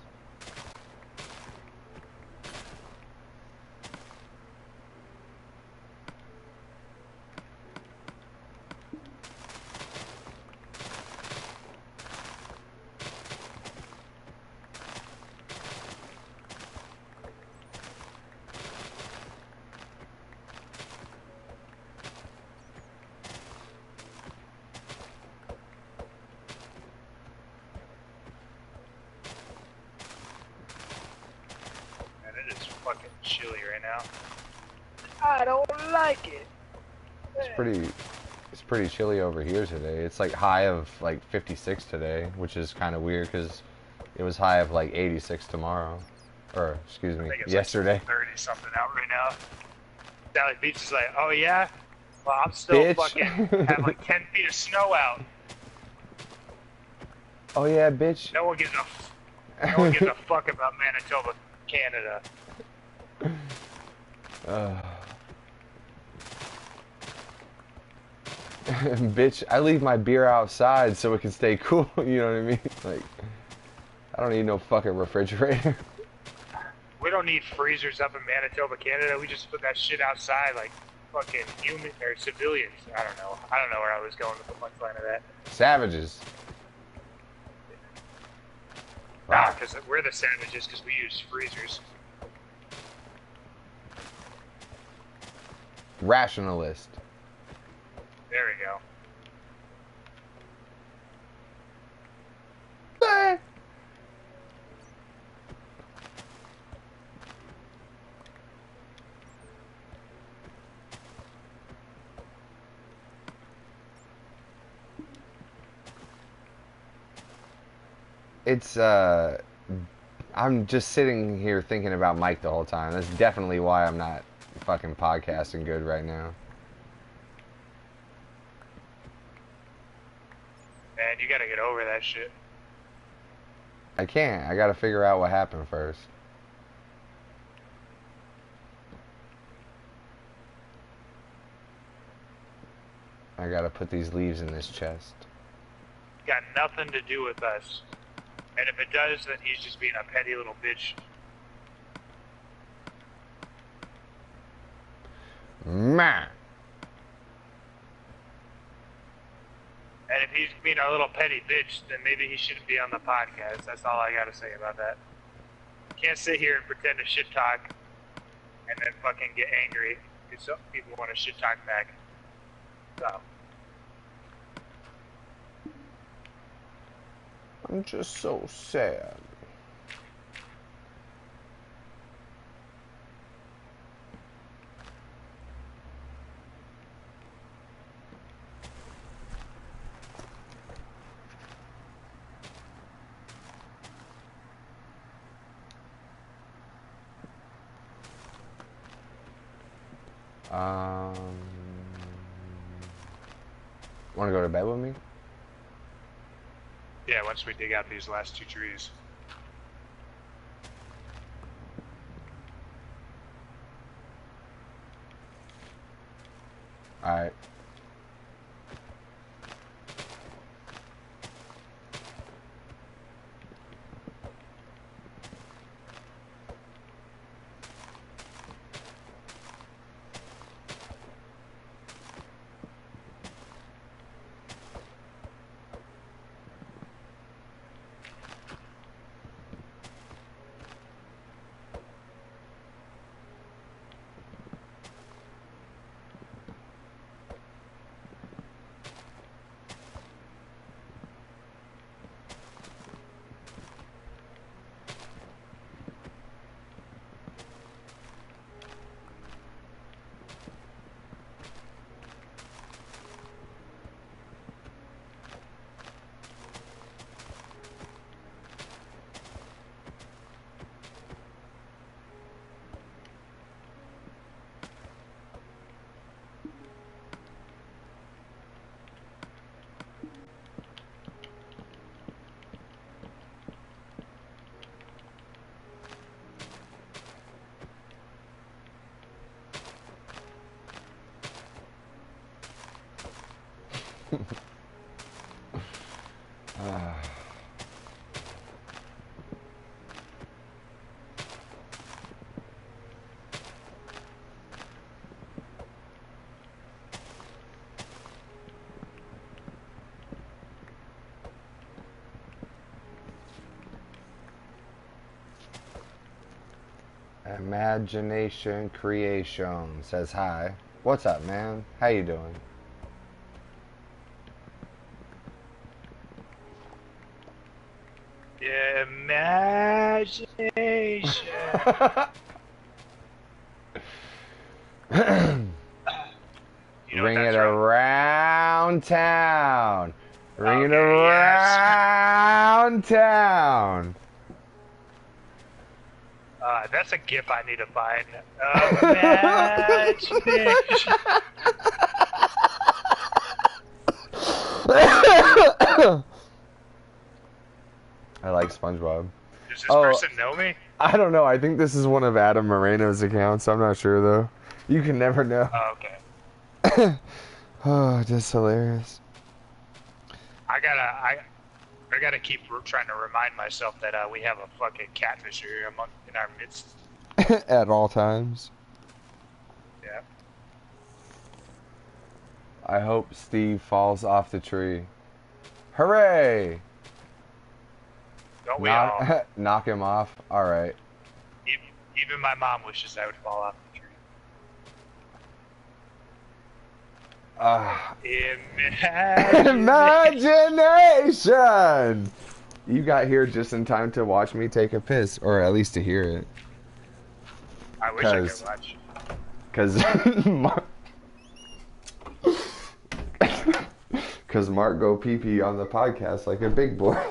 Fucking chilly right now. I don't like it. It's pretty chilly over here today. It's like high of like 56 today, which is kind of weird because it was high of like 86 tomorrow, or excuse me, yesterday. Like 30 something out right now. SallyBeatz is like, oh yeah, well I'm still fucking have like 10 feet of snow out. Oh yeah, bitch. No one gives a fuck about Manitoba, Canada. Bitch, I leave my beer outside so it can stay cool, you know what I mean? Like, I don't need no fucking refrigerator. We don't need freezers up in Manitoba, Canada. We just put that shit outside like fucking human or civilians. I don't know where I was going with the punchline of that. Savages. Nah, because we're the savages because we use freezers. Rationalist. There we go. It's I'm just sitting here thinking about Mike the whole time. That's definitely why I'm not fucking podcasting good right now. Man, you gotta get over that shit. I can't. I gotta figure out what happened first. I gotta put these leaves in this chest. Got nothing to do with us. And if it does, then he's just being a petty little bitch. Man. And if he's being a little petty bitch, then maybe he shouldn't be on the podcast. That's all I gotta say about that. Can't sit here and pretend to shit talk and then fucking get angry because some people want to shit talk back. So. I'm just so sad. Want to go to bed with me? Yeah, once we dig out these last 2 trees. Alright. Imagination Creation says hi. What's up, man? How you doing? Imagination. Ring it around town. Ring it Okay, around town. That's a GIF I need to find. Imagination. I like SpongeBob. Does this person know me? I don't know. I think this is one of Adam Moreno's accounts. I'm not sure though. You can never know. Oh, okay. Oh, just hilarious. I gotta keep trying to remind myself that we have a fucking catfisher here in our midst. At all times. Yeah. I hope Steve falls off the tree. Hooray! Don't we all? Knock him off. All right. Even my mom wishes I would fall off the tree. Imagination! You got here just in time to watch me take a piss, or at least to hear it. I wish I could watch. Because Mark go pee-pee on the podcast like a big boy.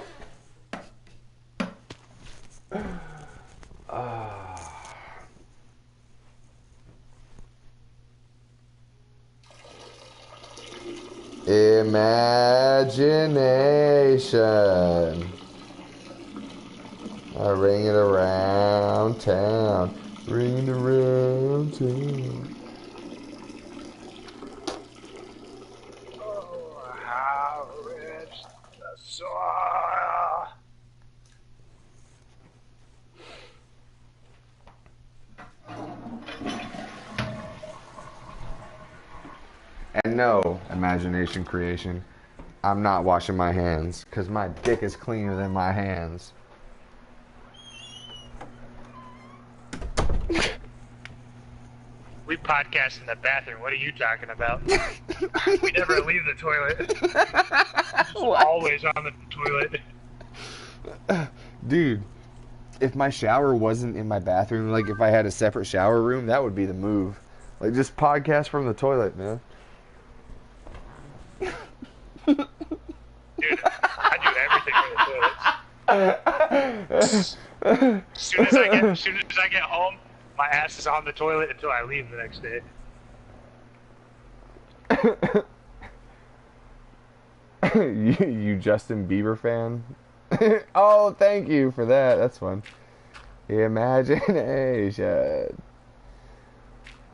Imagination. I ring it around town. Ring it around town. Oh, how rich the soil. And no, imagination creation. I'm not washing my hands because my dick is cleaner than my hands. We podcast in the bathroom. What are you talking about? We never leave the toilet. Always on the toilet. Dude, if my shower wasn't in my bathroom, like if I had a separate shower room, that would be the move. Like just podcast from the toilet, man. Dude, I do everything for the toilets. As soon as I get home, my ass is on the toilet until I leave the next day. you Justin Bieber fan? Oh, thank you for that. That's fun. Imagination.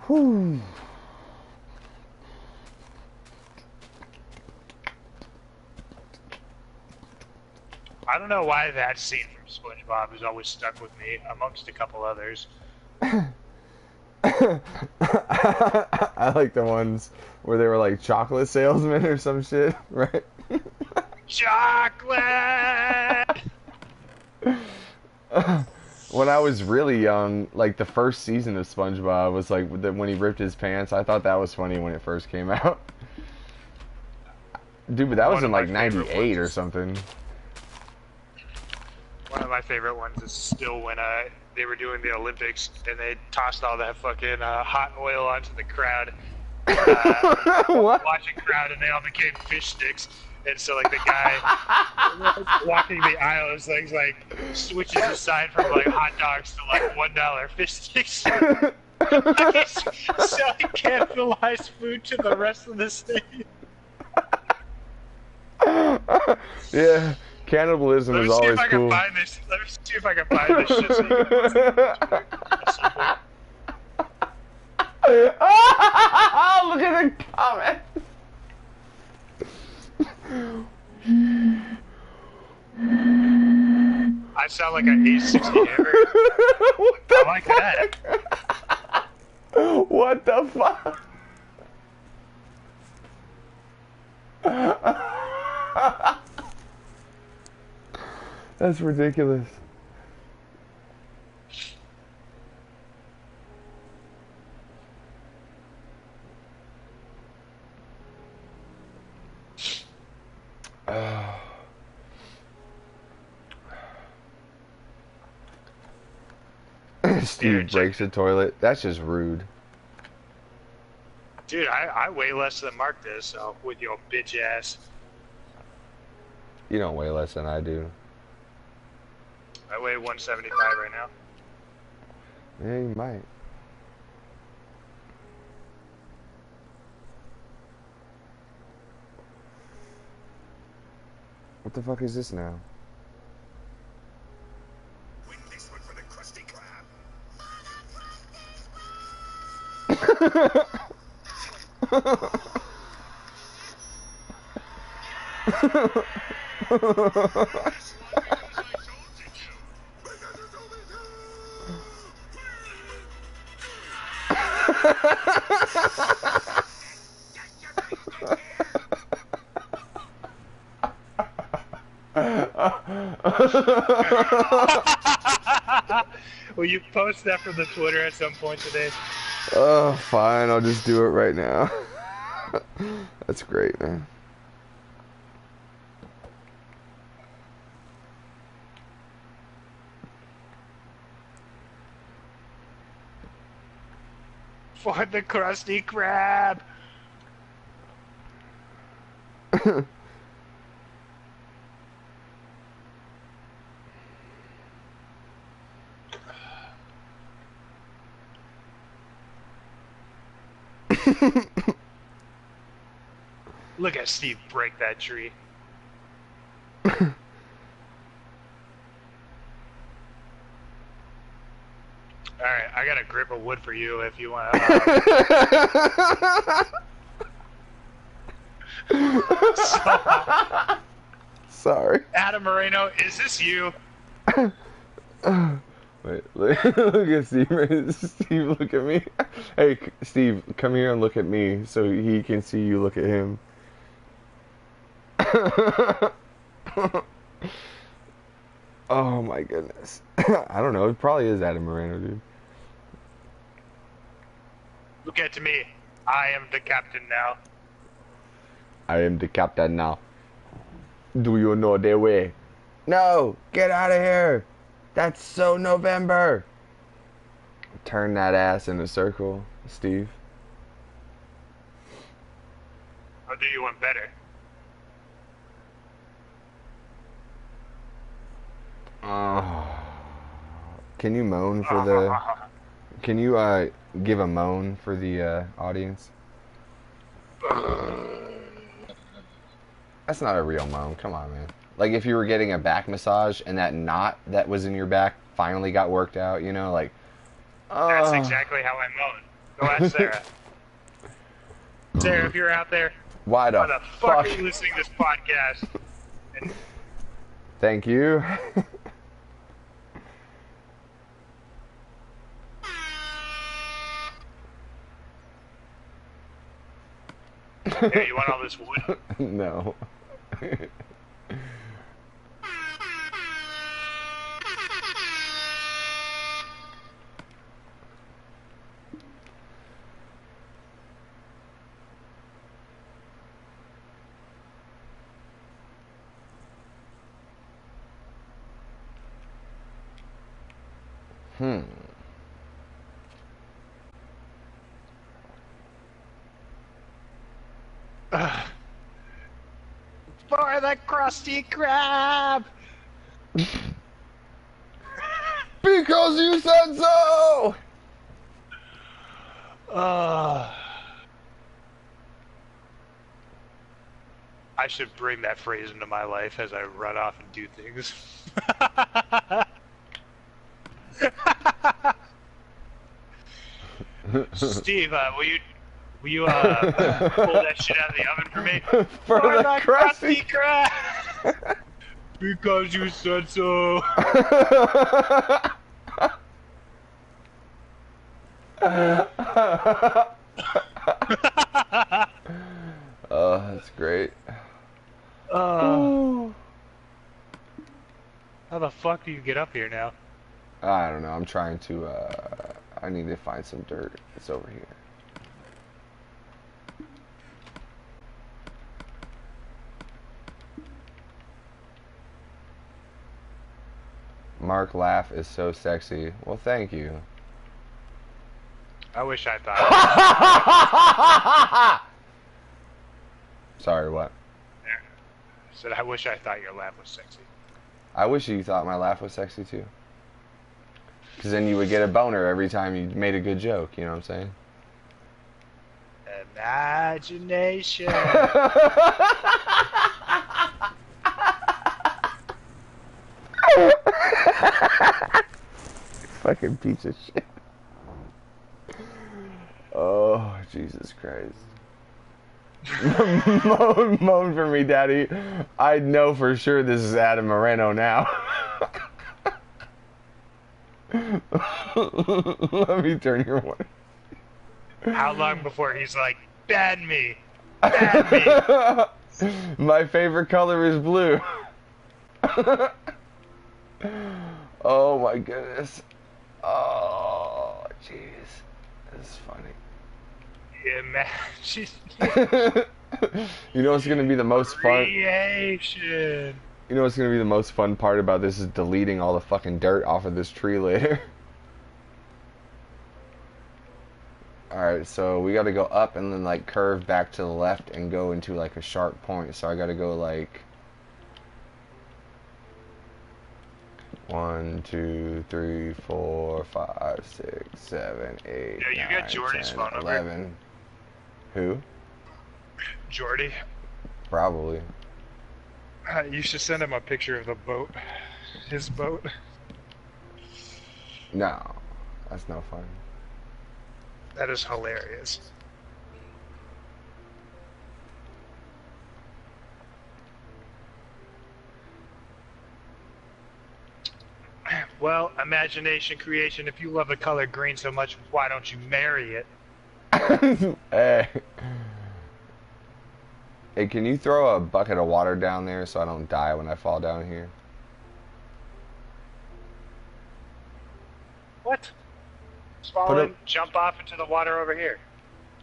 Whew. I don't know why that scene from SpongeBob has always stuck with me, amongst a couple others. I like the ones where they were like chocolate salesmen or some shit, right? Chocolate! When I was really young, like the first season of SpongeBob was like when he ripped his pants. I thought that was funny when it first came out. Dude, but that was in like '98 or something. One of my favorite ones is still when they were doing the Olympics and they tossed all that fucking hot oil onto the crowd. Watching crowd, and they all became fish sticks. And so, like, the guy walking the aisle is like switches the sign from like hot dogs to like $1 fish sticks. Selling cannibalized food to the rest of the state. Yeah, cannibalism is always cool. Let me see if I can find this shit. So you can Look at the comments. I sound like an A60 hammer. I like that. What the fuck? That's ridiculous. Steve breaks the toilet. That's just rude. Dude, I weigh less than Mark does, so with your bitch ass. You don't weigh less than I do. I weigh 175 right now. Yeah, you might. What the fuck is this now? Win this one for the Krusty Krab. Will you post that from the Twitter at some point today? Oh, fine. I'll just do it right now. That's great, man. For the Krusty Krab. Look at Steve break that tree. Alright, I got a grip of wood for you if you want to. Sorry. Adam Moreno, is this you? Wait, look at Steve. Steve, look at me. Hey, Steve, come here and look at me so he can see you look at him. Oh my goodness. I don't know. It probably is Adam Moreno, dude. Look at me. I am the captain now. I am the captain now. Do you know the way? No! Get out of here! That's so November! Turn that ass in a circle, Steve. I'll do you one better. Can you moan for the... Can you give a moan for the audience? That's not a real moan. Come on, man. Like if you were getting a back massage and that knot that was in your back finally got worked out, you know, like... That's exactly how I moan. Go ask Sarah. Sarah, if you're out there, why the fuck are you listening to this podcast? And thank you. Hey, you want all this wood? No. For the Krusty Krab! Because you said so! I should bring that phrase into my life as I run off and do things. Steve, will you pull that shit out of the oven for me? For the Krusty Krab! Because you said so. Oh, that's great. How the fuck do you get up here now? I don't know. I'm trying to, I need to find some dirt. It's over here. Mark laugh is so sexy. Well, thank you. I wish I thought. Sorry, what? I said I wish I thought your laugh was sexy. I wish you thought my laugh was sexy too. Because then you would get a boner every time you made a good joke, you know what I'm saying? Imagination. Fucking piece of shit. Oh, Jesus Christ. moan for me, Daddy. I know for sure this is Adam Moreno now. Let me turn your one. How long before he's like, ban me? Ban me? My favorite color is blue. Oh my goodness. Oh, jeez. This is funny. Imagine. You know what's gonna be the most fun? Creation. You know what's gonna be the most fun part about this is deleting all the fucking dirt off of this tree later. Alright, so we gotta go up and then like curve back to the left and go into like a sharp point. So I gotta go like 1, 2, 3, 4, 5, 6, 7, 8, Yeah, you got Jordy's 10, phone number? 11. Who? Jordy. Probably. You should send him a picture of the boat. His boat. No, that's no fun. That is hilarious. Well, imagination, creation, if you love the color green so much, why don't you marry it? Hey. Hey, can you throw a bucket of water down there so I don't die when I fall down here? What? Fall in, jump off into the water over here.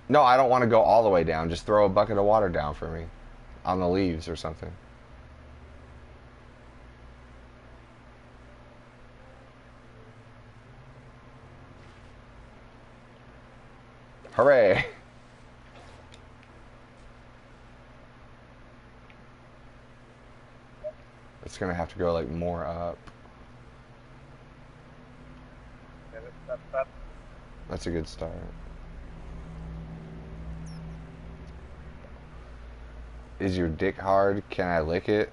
No, I don't want to go all the way down. Just throw a bucket of water down for me. On the leaves or something. Hooray! It's gonna have to go like more up. That's a good start. Is your dick hard? Can I lick it?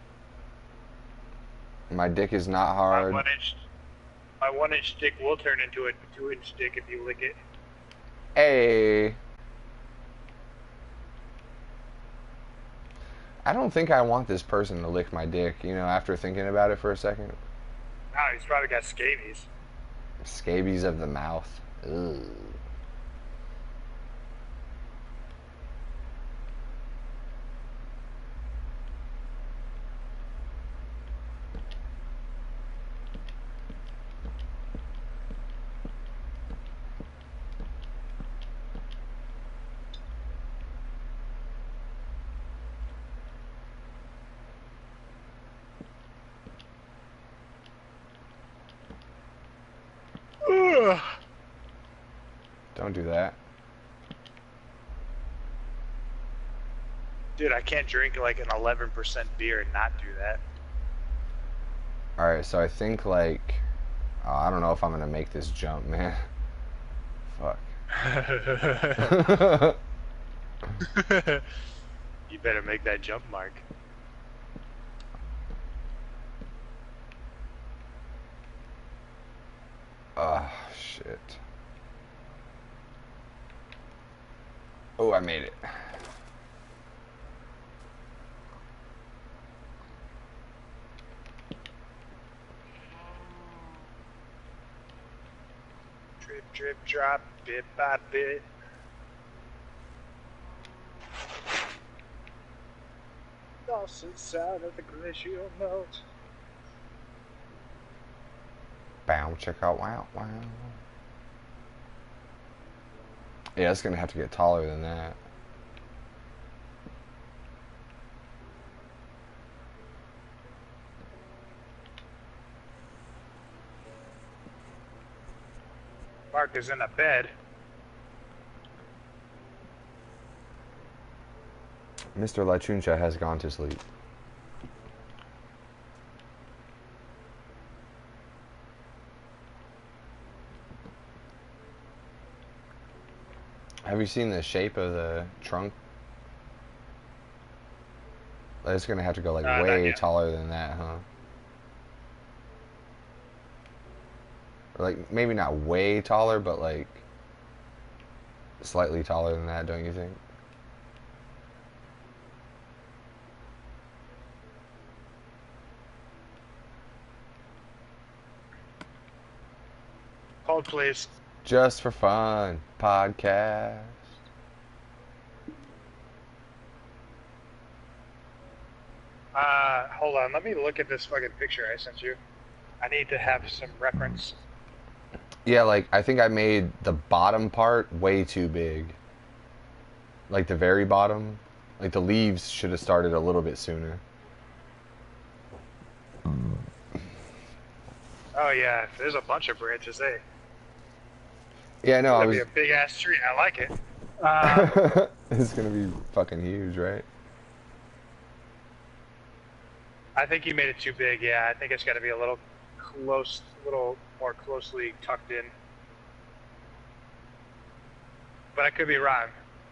My dick is not hard. My 1-inch dick will turn into a 2-inch dick if you lick it. Hey. I don't think I want this person to lick my dick, you know, after thinking about it for a second. No, he's probably got scabies. Scabies of the mouth. Ugh. Don't do that. Dude, I can't drink like an 11% beer and not do that. Alright, so I think like... Oh, I don't know if I'm gonna make this jump, man. Fuck. You better make that jump, Mark. Oh, shit. Oh, I made it. Drip, drip, drop, bit by bit. Lost inside of the glacial melt. Bow, check out, wow, wow. Yeah, it's gonna have to get taller than that. Mark is in a bed. Mr. Lachuncha has gone to sleep. Have you seen the shape of the trunk? It's gonna have to go like way taller than that, huh? Or like maybe not way taller, but like slightly taller than that, don't you think? Hold, please. Just for fun podcast. Hold on. Let me look at this fucking picture I sent you. I need to have some reference. Yeah, like I think I made the bottom part way too big. Like the very bottom. Like the leaves should have started a little bit sooner. Oh yeah, there's a bunch of branches there. Yeah, no, I It's was. gonna be a big ass tree. I like it. It's gonna be fucking huge, right? I think you made it too big. Yeah, I think it's got to be a little close, little more closely tucked in. But I could be wrong.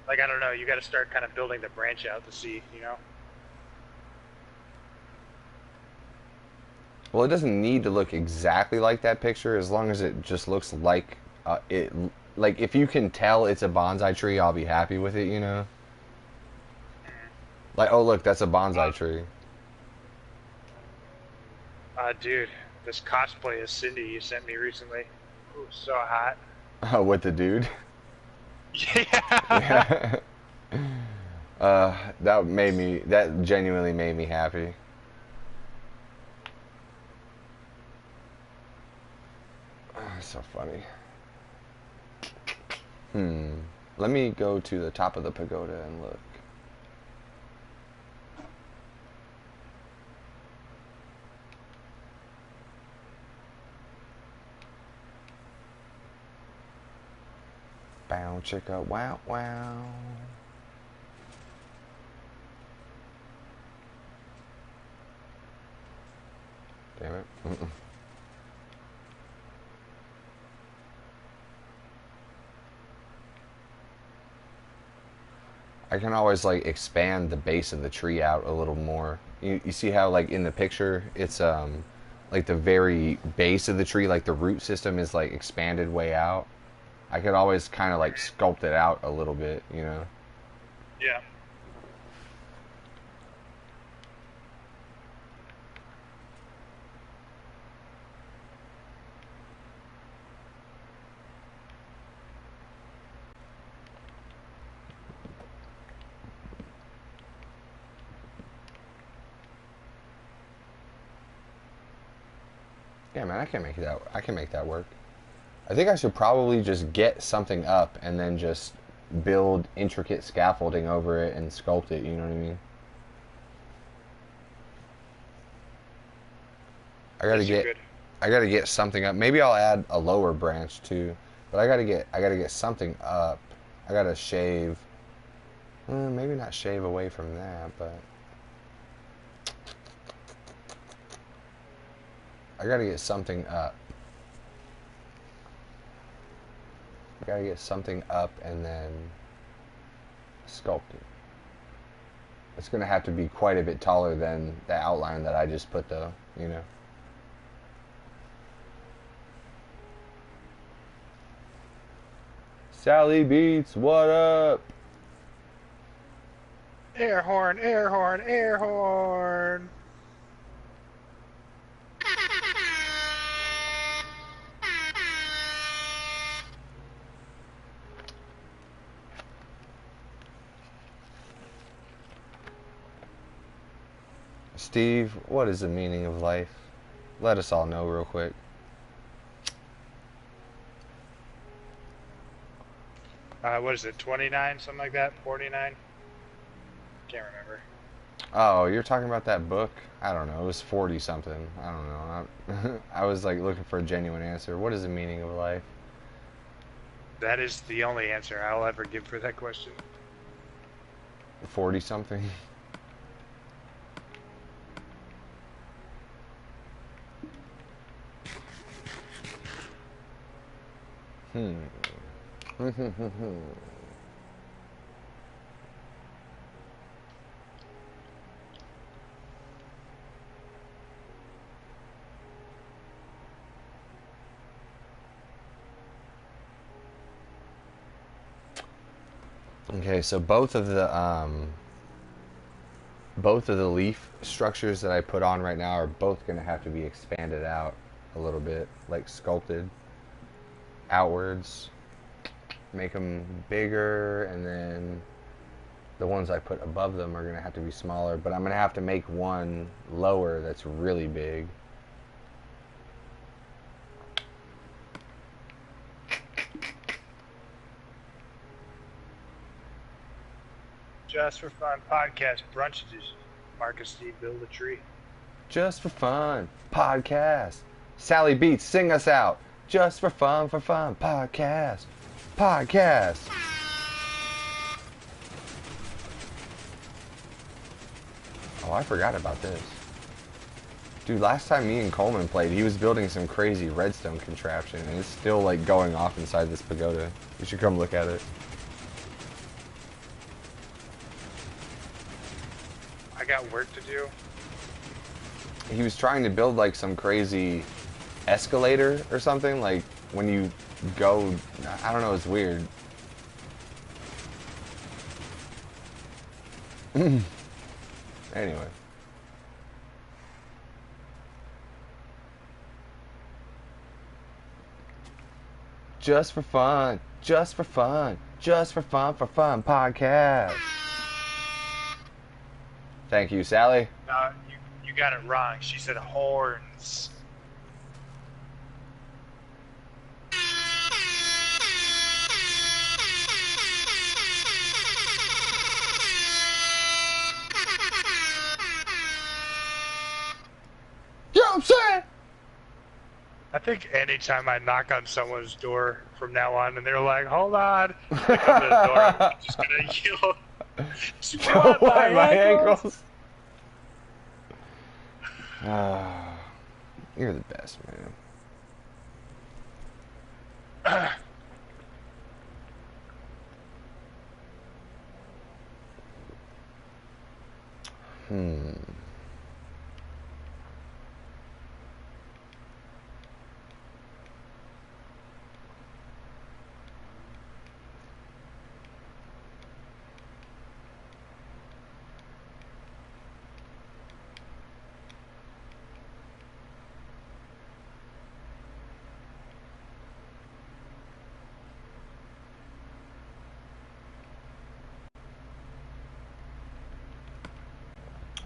Like I don't know. You got to start kind of building the branch out to see, you know. Well, it doesn't need to look exactly like that picture as long as it just looks like it. Like if you can tell it's a bonsai tree, I'll be happy with it. You know. Like, oh look, that's a bonsai tree. Dude, this cosplay of Cindy you sent me recently. Ooh, so hot. With the dude. Yeah. Yeah. That genuinely made me happy. So funny. Let me go to the top of the pagoda and look. Bow chicka wow wow. Damn it. I can always like expand the base of the tree out a little more. You see how like in the picture it's like the very base of the tree, like the root system is like expanded way out. I could always kind of like sculpt it out a little bit, you know. Yeah. Yeah, man, I can make that. I can make that work. I think I should probably just get something up and then just build intricate scaffolding over it and sculpt it. You know what I mean? I gotta get something up. Maybe I'll add a lower branch too, but I gotta get something up. I gotta shave. Maybe not shave away from that, but I gotta get something up. I gotta get something up and then sculpt it. It's gonna have to be quite a bit taller than the outline that I just put though, you know. SallyBeatz, what up? Air horn, air horn, air horn. Steve, what is the meaning of life? Let us all know real quick. What is it, 29, something like that? 49? Can't remember. Oh, you're talking about that book? I don't know. It was 40 something. I don't know. I was like looking for a genuine answer. What is the meaning of life? That is the only answer I'll ever give for that question. 40 something? Okay, so both of the leaf structures that I put on right now are both going to have to be expanded out a little bit, like sculpted outwards, make them bigger, and then the ones I put above them are going to have to be smaller, but I'm going to have to make one lower that's really big. Just for Fun podcast, Brunch edition. Marcus Steve build a tree. Just for fun podcast. SallyBeatz, sing us out. Just for fun podcast. Oh, I forgot about this. Dude, last time me and Coleman played, he was building some crazy redstone contraption, and it's still like going off inside this pagoda. You should come look at it. I got work to do. he was trying to build like some crazy escalator or something. Like when you go, I don't know, it's weird. Anyway. Just for fun, just for fun, just for fun podcast. Thank you, Sally. No, you got it wrong. She said horns. You know what I'm saying? I think anytime I knock on someone's door from now on and they're like, hold on, I come to the door, I'm just gonna yell, What, my ankles? You're the best, man.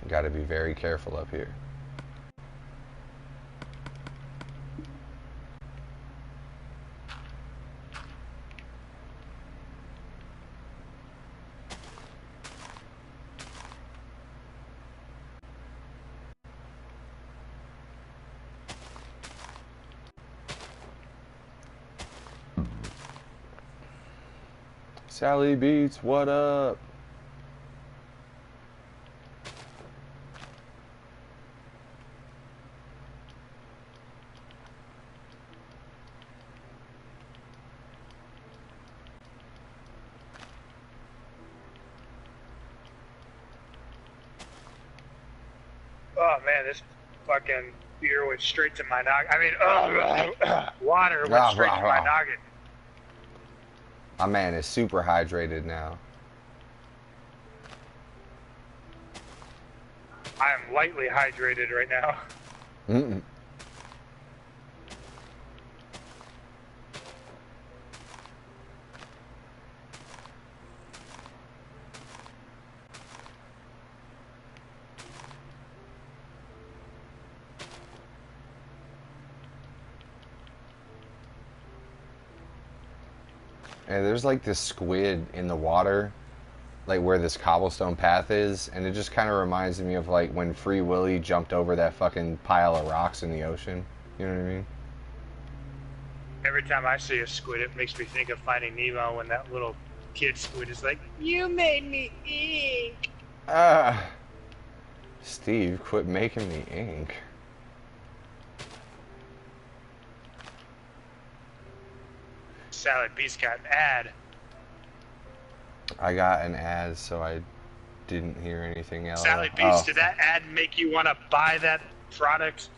Got to be very careful up here. SallyBeatz, what up? oh man, this fucking beer went straight to my noggin. I mean, water went straight to my noggin. My man is super hydrated now. I am lightly hydrated right now. Mm-mm. And there's like this squid in the water, like where this cobblestone path is, and it just kind of reminds me of like when Free Willy jumped over that fucking pile of rocks in the ocean. You know what I mean? Every time I see a squid, it makes me think of Finding Nemo when that little kid squid is like, "You made me ink." Steve, quit making me ink. SallyBeatz got an ad. I got an ad, so I didn't hear anything else. SallyBeatz, did that ad make you want to buy that product?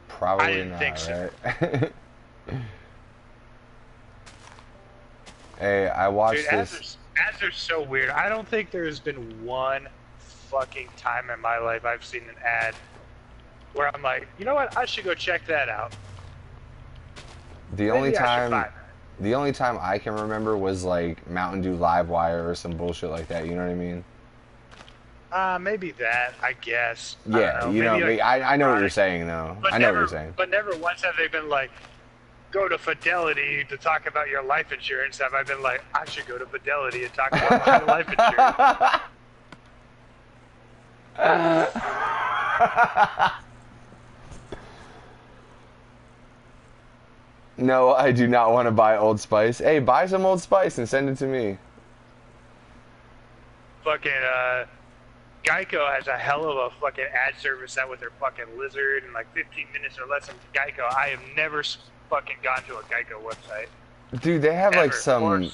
Probably I didn't not, think so. right? Hey, I watched Dude, this. ads are so weird. I don't think there's been one fucking time in my life I've seen an ad where I'm like, you know what? I should go check that out. The only time I can remember was like Mountain Dew Livewire or some bullshit like that. You know what I mean? Maybe that. I guess. Yeah, I you know, like, I know what you're saying though. I know what you're saying. But never once have they been like, go to Fidelity to talk about your life insurance. Have I been like, I should go to Fidelity and talk about my life insurance? No, I do not want to buy Old Spice. Hey, buy some Old Spice and send it to me. Fucking, Geico has a hell of a fucking ad service out with their fucking lizard in like 15 minutes or less. Geico, I have never fucking gone to a Geico website. Dude, they have like some...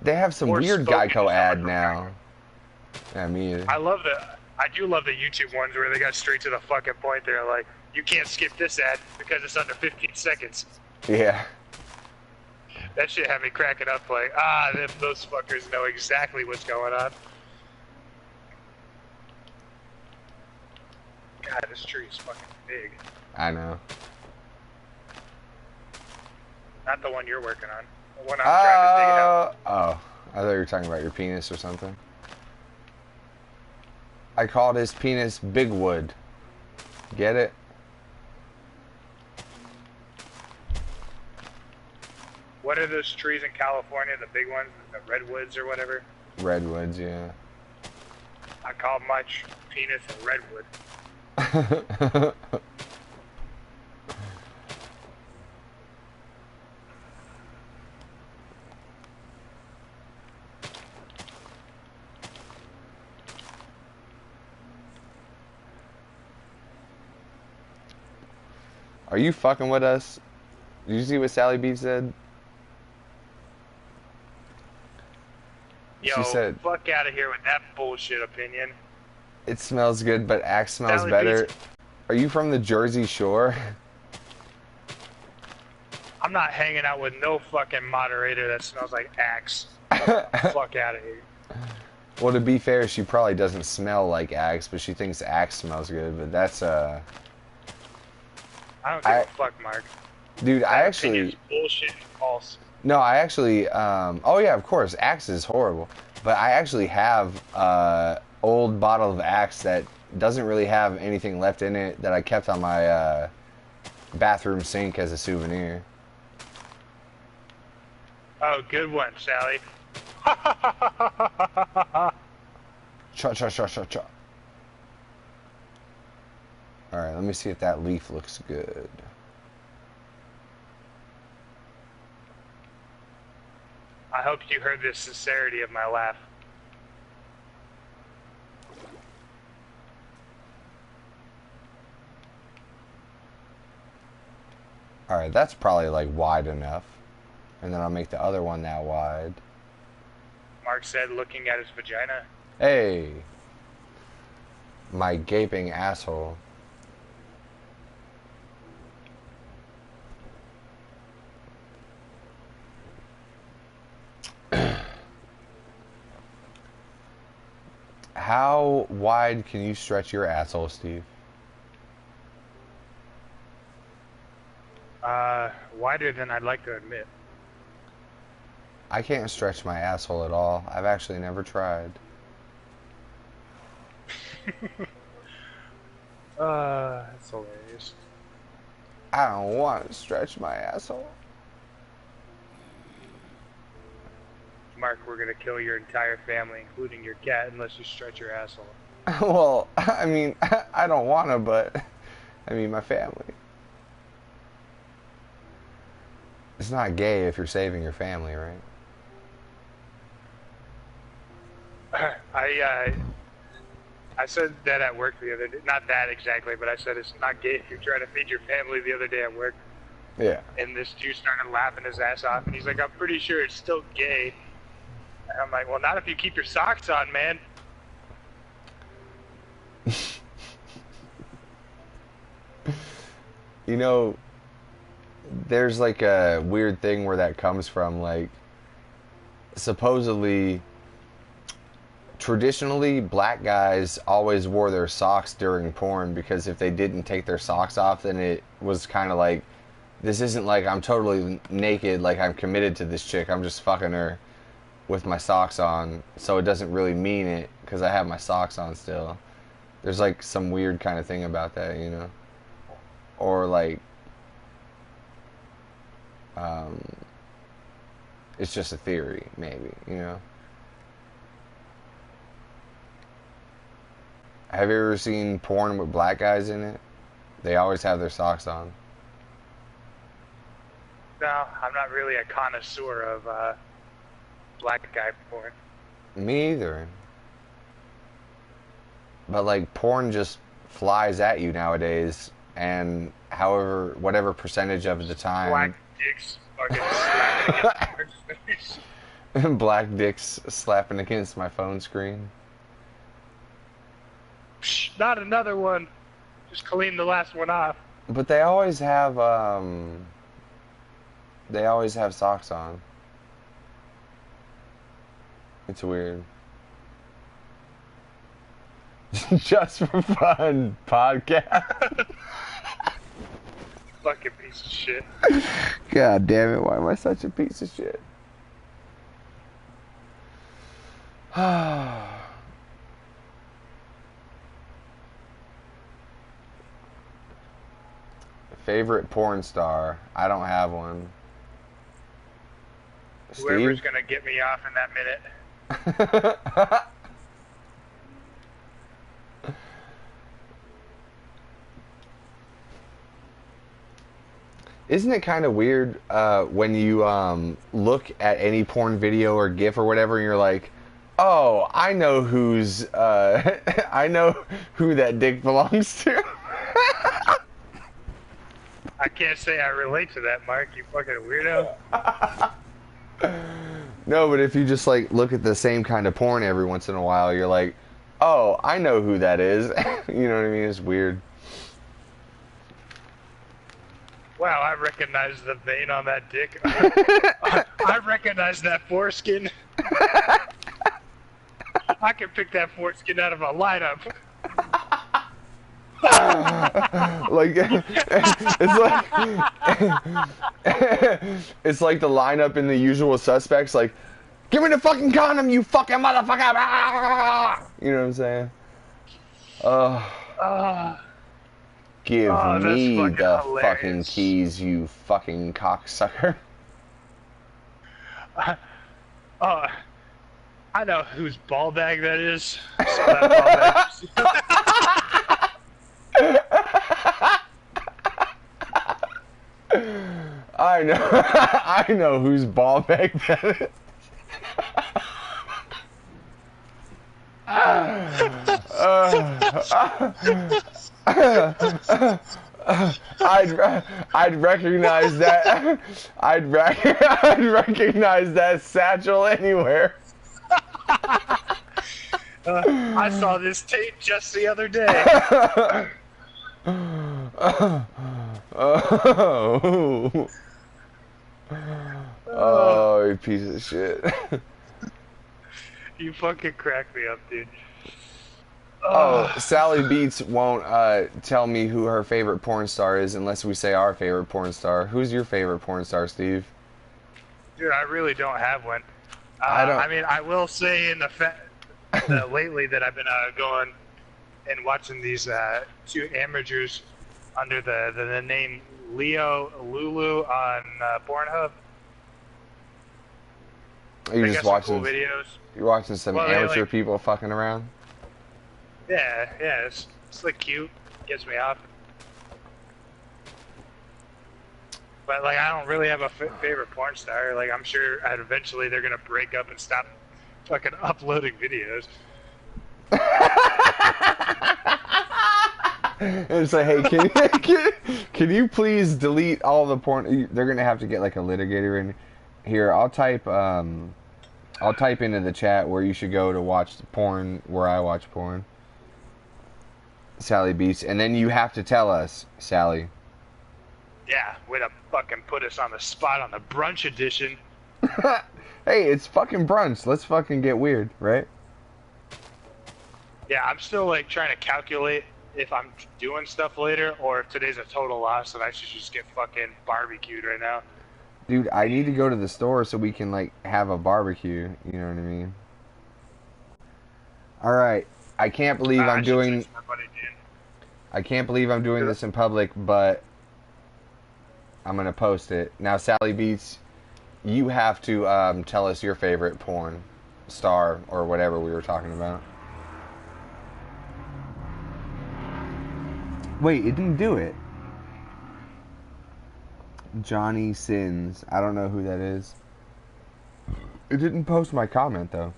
They have some weird Geico ad now. Yeah, me either. I love I do love the YouTube ones where they got straight to the fucking point. They're like, you can't skip this ad because it's under 15 seconds. Yeah. That shit had me cracking up like, those fuckers know exactly what's going on. God, this tree is fucking big. I know. Not the one you're working on. The one I'm trying to dig out. Oh. I thought you were talking about your penis or something. I called his penis Big Wood. Get it? What are those trees in California, the big ones, the redwoods or whatever? Redwoods, yeah. I call my penis a redwood. Are you fucking with us? Did you see what SallyBeatz said? Yo, She said, fuck out of here with that bullshit opinion. it smells good, but Axe smells SallyBeatz. better. Are you from the Jersey Shore? I'm not hanging out with no fucking moderator that smells like Axe. Fuck out of here. Well, to be fair, she probably doesn't smell like Axe, but she thinks Axe smells good, but that's, I don't give a fuck, Mark. Dude, I That actually... opinion's bullshit and false. No, I actually, oh yeah, of course, Axe is horrible. But I actually have old bottle of Axe that doesn't really have anything left in it that I kept on my bathroom sink as a souvenir. Oh, good one, Sally. Cha cha cha cha cha. Alright, let me see if that leaf looks good. I hope you heard the sincerity of my laugh. Alright, that's probably like wide enough. And then I'll make the other one that wide. Mark said, looking at his vagina. Hey! My gaping asshole. How wide can you stretch your asshole, Steve? Wider than I'd like to admit. I can't stretch my asshole at all. I've actually never tried. That's hilarious. I don't want to stretch my asshole. Mark, we're gonna kill your entire family, including your cat, unless you stretch your asshole. Well, I mean, I don't want to, but I mean, my family. It's not gay if you're saving your family, right? I said that at work the other day. Not that exactly, but I said it's not gay if you're trying to feed your family the other day at work. Yeah. And this Jew started laughing his ass off, and he's like, I'm pretty sure it's still gay. And I'm like, well, not if you keep your socks on, man. You know, there's like a weird thing where that comes from. Like, supposedly, traditionally, black guys always wore their socks during porn because if they didn't take their socks off, then it was kind of like, this isn't like I'm totally naked, like I'm committed to this chick, I'm just fucking her with my socks on, so it doesn't really mean it because I have my socks on still. There's like some weird kind of thing about that, you know? Or like, it's just a theory, maybe, you know? Have you ever seen porn with black guys in it? They always have their socks on. No, I'm not really a connoisseur of black guy porn. Me either. But like, porn just flies at you nowadays, and however, whatever percentage of the time... Black dicks fucking slapping against my face. Black dicks slapping against my phone screen. not another one. Just clean the last one off. But they always have socks on. It's weird. Just for fun podcast. Fucking piece of shit. God damn it, why am I such a piece of shit? Favorite porn star? I don't have one. Whoever's Steve? gonna get me off in that minute. Isn't it kind of weird when you look at any porn video or GIF or whatever, and you're like, "Oh, I know who's I know who that dick belongs to." I can't say I relate to that, Mark. You fucking weirdo. No, but if you just like look at the same kind of porn every once in a while, you're like, "Oh, I know who that is." You know what I mean? It's weird. Wow, I recognize the vein on that dick. I recognize that foreskin. I can pick that foreskin out of a lineup. Like it's like the lineup in The Usual Suspects, like, "Give me the fucking condom, you fucking motherfucker!" You know what I'm saying? Give me fucking the hilarious. fucking keys, you fucking cocksucker. I know whose ball bag that is. So that ball bag. I know, I know whose ball bag that is. I'd recognize that. I'd recognize that satchel anywhere. I saw this tape just the other day. Oh, you piece of shit. You fucking crack me up, dude. Oh, SallyBeatz won't tell me who her favorite porn star is unless we say our favorite porn star. Who's your favorite porn star, Steve? Dude, I really don't have one. I mean, I will say in the lately that I've been going and watching these two amateurs under the name Leo Lulu on Pornhub. You're They just got some watching. cool videos. You're watching some Well, they, amateur like- people fucking around. Yeah, it's like cute. Gets me off. But like, I don't really have a favorite porn star. Like, I'm sure eventually they're gonna break up and stop fucking uploading videos. And it's like, hey, can you please delete all the porn? They're gonna have to get like a litigator in here. I'll type into the chat where you should go to watch the porn, where I watch porn. SallyBeatz, and then you have to tell us, Sally. Yeah, way to fucking put us on the spot on the brunch edition. Hey, it's fucking brunch. Let's fucking get weird, right? Yeah, I'm still like trying to calculate if I'm doing stuff later or if today's a total loss and I should just get fucking barbecued right now. Dude, I need to go to the store so we can like have a barbecue. You know what I mean? All right. I can't believe I I'm should doing. text my buddy Dan. I can't believe I'm doing this in public, but I'm gonna post it now. SallyBeatz, you have to tell us your favorite porn star or whatever we were talking about. Wait, it didn't do it. Johnny Sins. I don't know who that is. It didn't post my comment though.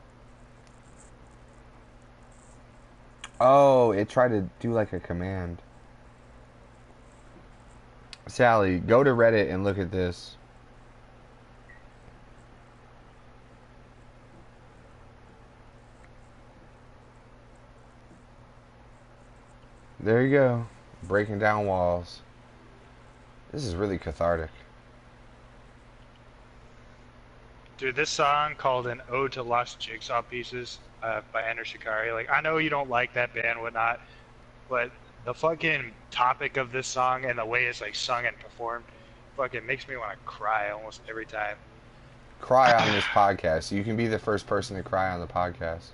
Oh, it tried to do like a command. Sally, go to Reddit and look at this. There you go. Breaking down walls. This is really cathartic. Dude, this song called An Ode to Lost Jigsaw Pieces by Enter Shikari. Like, I know you don't like that band, whatnot, but the fucking topic of this song and the way it's like sung and performed fucking makes me want to cry almost every time. Cry on this podcast. You can be the first person to cry on the podcast.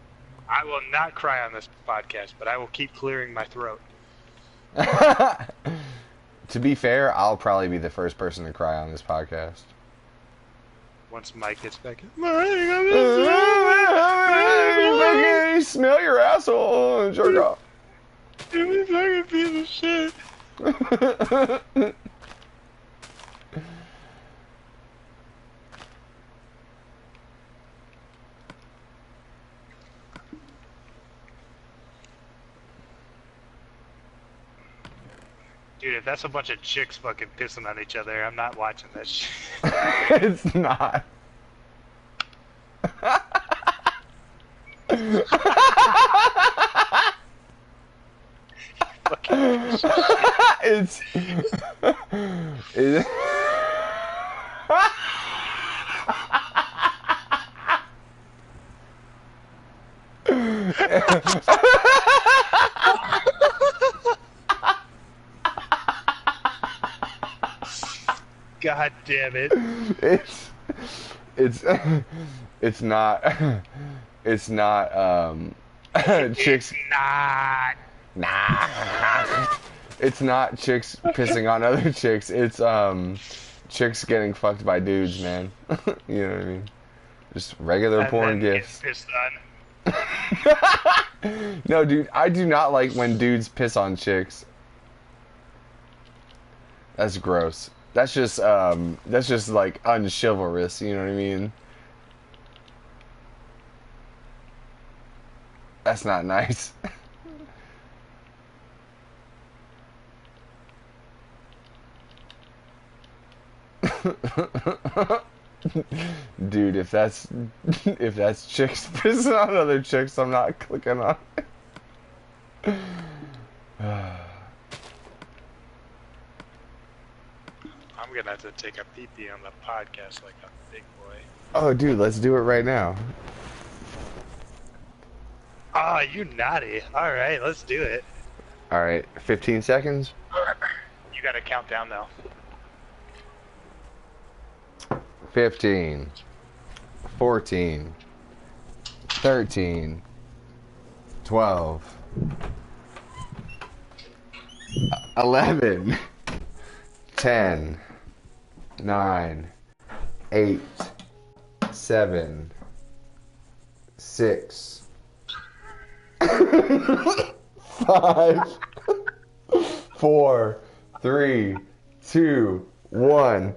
I will not cry on this podcast, but I will keep clearing my throat. To be fair, I'll probably be the first person to cry on this podcast. Once Mike gets back in. Fucking smell your asshole and jerk off. You fucking piece of shit. Dude, if that's a bunch of chicks fucking pissing on each other, I'm not watching that shit. It's not. It's God damn it. It's not chicks. Nah. It's not chicks pissing on other chicks. It's chicks getting fucked by dudes, man. You know what I mean? Just regular porn gifts. Pissed on. No, dude, I do not like when dudes piss on chicks. That's gross. That's just like unchivalrous, you know what I mean? That's not nice. Dude, if that's chicks pissing on other chicks, I'm not clicking on it. I'm gonna have to take a pee-pee on the podcast like a big boy. Oh, dude, let's do it right now. Ah, you naughty. Alright, let's do it. Alright, 15 seconds. You gotta count down though. 15, 14, 13, 12, 11, 10, 9, 8, 7, 6, 5, 4, 3, 2, 1.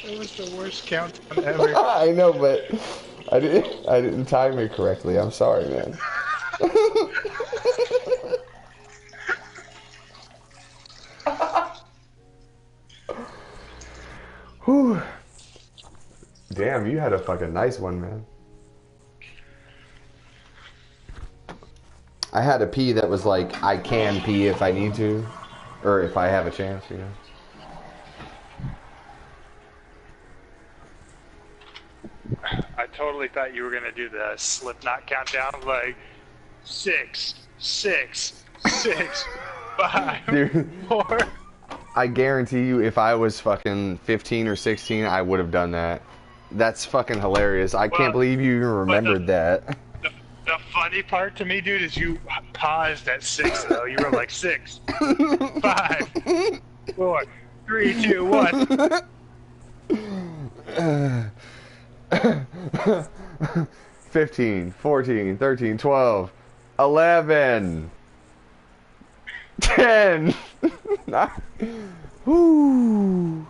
That was the worst countdown ever. I know, but I didn't time it correctly. I'm sorry, man. Whew. Damn, you had a fucking nice one, man. I had a pee that was like, I can pee if I need to, or if I have a chance, you know. I totally thought you were gonna do the Slipknot countdown, like 6, 6, 6, 5, Dude, 4. I guarantee you, if I was fucking 15 or 16, I would have done that. That's fucking hilarious. I can't believe you even remembered that. The funny part to me, dude, is you paused at 6, though. You were like 6, 5, 4, 3, 2, 1. 15, 14, 13, 12, 11, 10. Woo.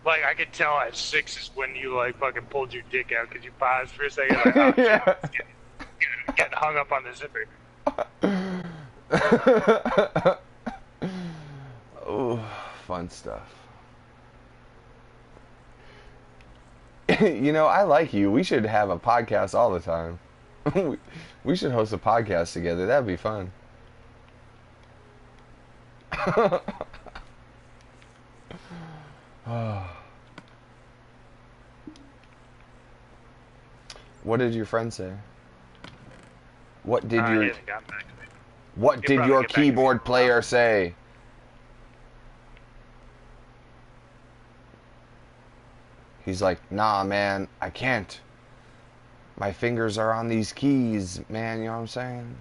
Like, I could tell at 6 is when you, like, fucking pulled your dick out because you paused for a second. Like, oh, Yeah. shit, getting hung up on the zipper. Oh, fun stuff. You know, I like you. We should have a podcast all the time. We should host a podcast together. That'd be fun. What did your friend say? What did He your hasn't gotten back to me. What He'll did probably your get back to me. keyboard player say? He's like, nah, man, I can't. My fingers are on these keys, man, you know what I'm saying?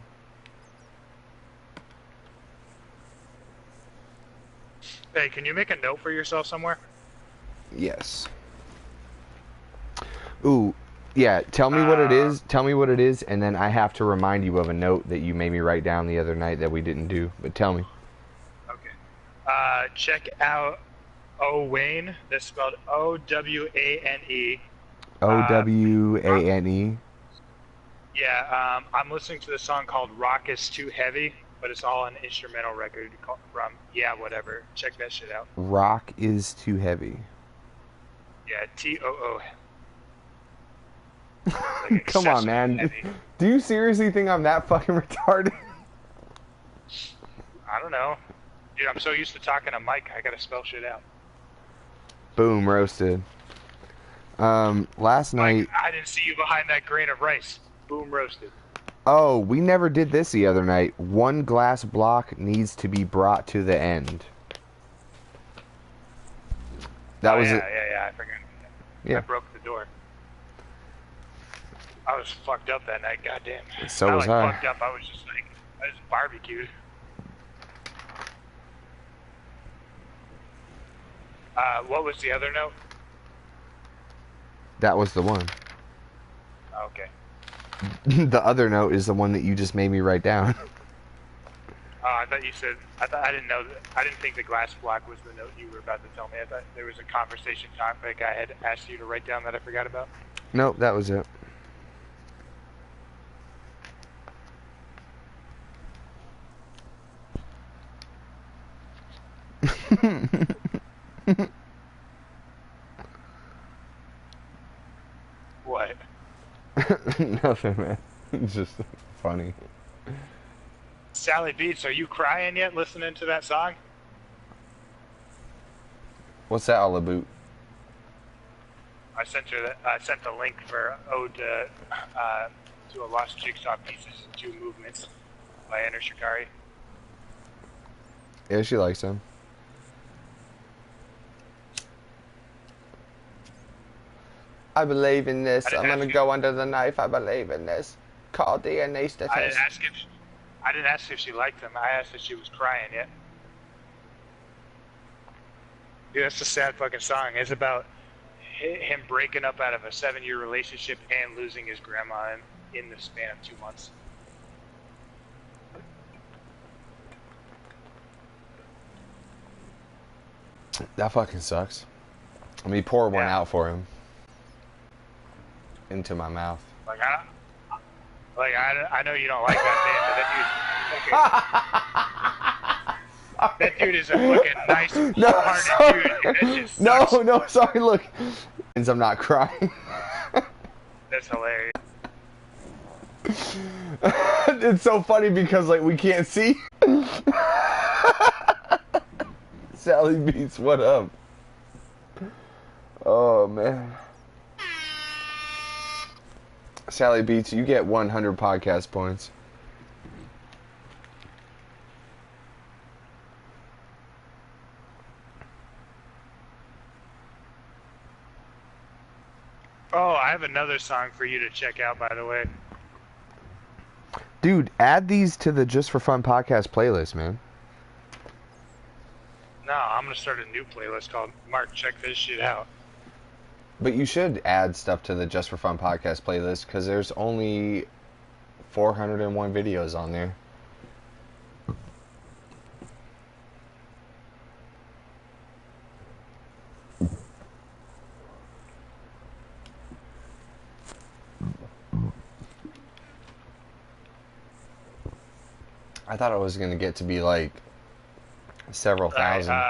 Hey, can you make a note for yourself somewhere? Yes. Ooh, yeah, tell me what it is. Tell me what it is, and then I have to remind you of a note that you made me write down the other night that we didn't do. But tell me. Okay. Check out Owane. That's spelled O-W-A-N-E. O-W-A-N-E. Yeah, I'm listening to the song called Rock Is Too Heavy, but it's all an instrumental record from, yeah, whatever. Check that shit out. Rock is too heavy. Yeah, T-O-O. Like Come on, man. heavy. Do you seriously think I'm that fucking retarded? I don't know. Dude, I'm so used to talking to Mike, I gotta spell shit out. Boom, roasted. Last night... Mike, I didn't see you behind that grain of rice. Boom, roasted. Oh, we never did this the other night. One glass block needs to be brought to the end. That was it. Yeah, I forgot. Yeah. I broke the door. I was fucked up that night, goddamn. So was I. Fucked up, I was just like, I was barbecued. What was the other note? That was the one. Okay. The other note is the one that you just made me write down. I thought you said, I didn't know, I didn't think the glass block was the note you were about to tell me. I thought there was a conversation topic I had asked you to write down that I forgot about. Nope, that was it. What? Nothing, man. It's just funny. SallyBeatz, are you crying yet listening to that song? What's that all about? I sent the link for Ode to a Lost Jigsaw Pieces in Two Movements by Enter Shikari. Yeah, she likes him. I believe in this. I'm gonna go under the knife. I believe in this. Call DNA test. I didn't ask if she liked him. I asked if she was crying yet. Dude, that's a sad fucking song. It's about him breaking up out of a 7-year relationship and losing his grandma in the span of 2 months. That fucking sucks. Let me pour one out for him. Into my mouth. I know you don't like that man, but that dude is a fucking nice, hearted dude. Just sucks. No, sorry, look. I'm not crying. That's hilarious. It's so funny because, like, we can't see. SallyBeatz, what up? Oh, man. SallyBeatz, you get 100 podcast points. Oh, I have another song for you to check out, by the way. Dude, add these to the Just for Fun podcast playlist, man. No, I'm gonna start a new playlist called Mark, check this shit out. But you should add stuff to the Just for Fun podcast playlist because there's only 401 videos on there. I thought it was going to get to be like several thousand.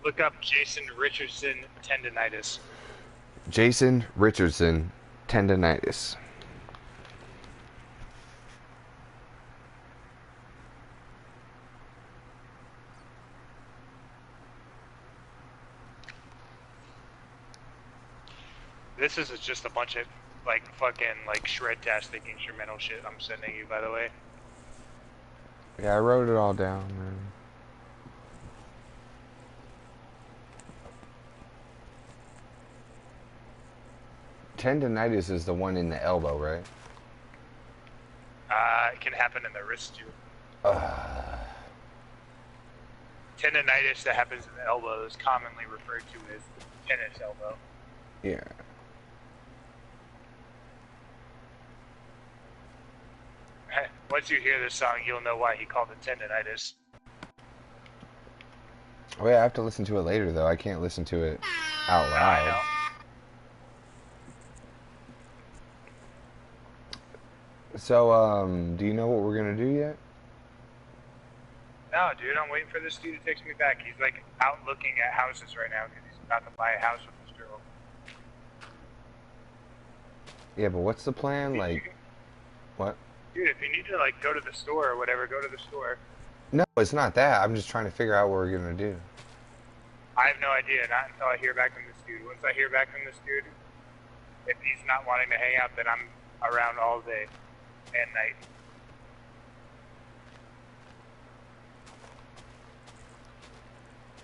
Look up Jason Richardson tendonitis. Jason Richardson, tendonitis. This is just a bunch of like fucking like shred-tastic instrumental shit I'm sending you, by the way. Yeah, I wrote it all down, man. Tendonitis is the one in the elbow, right? It can happen in the wrist too. Tendonitis that happens in the elbow is commonly referred to as tennis elbow. Yeah. Once you hear this song, you'll know why he called it tendonitis. Oh yeah, I have to listen to it later though. I can't listen to it out loud. I know. So, do you know what we're gonna do yet? No, dude, I'm waiting for this dude to text me back. He's like out looking at houses right now because he's about to buy a house with this girl. Yeah, but what's the plan? Like, what? Dude, if you need to like go to the store or whatever, go to the store. No, it's not that. I'm just trying to figure out what we're gonna do. I have no idea, not until I hear back from this dude. Once I hear back from this dude, if he's not wanting to hang out, then I'm around all day and night.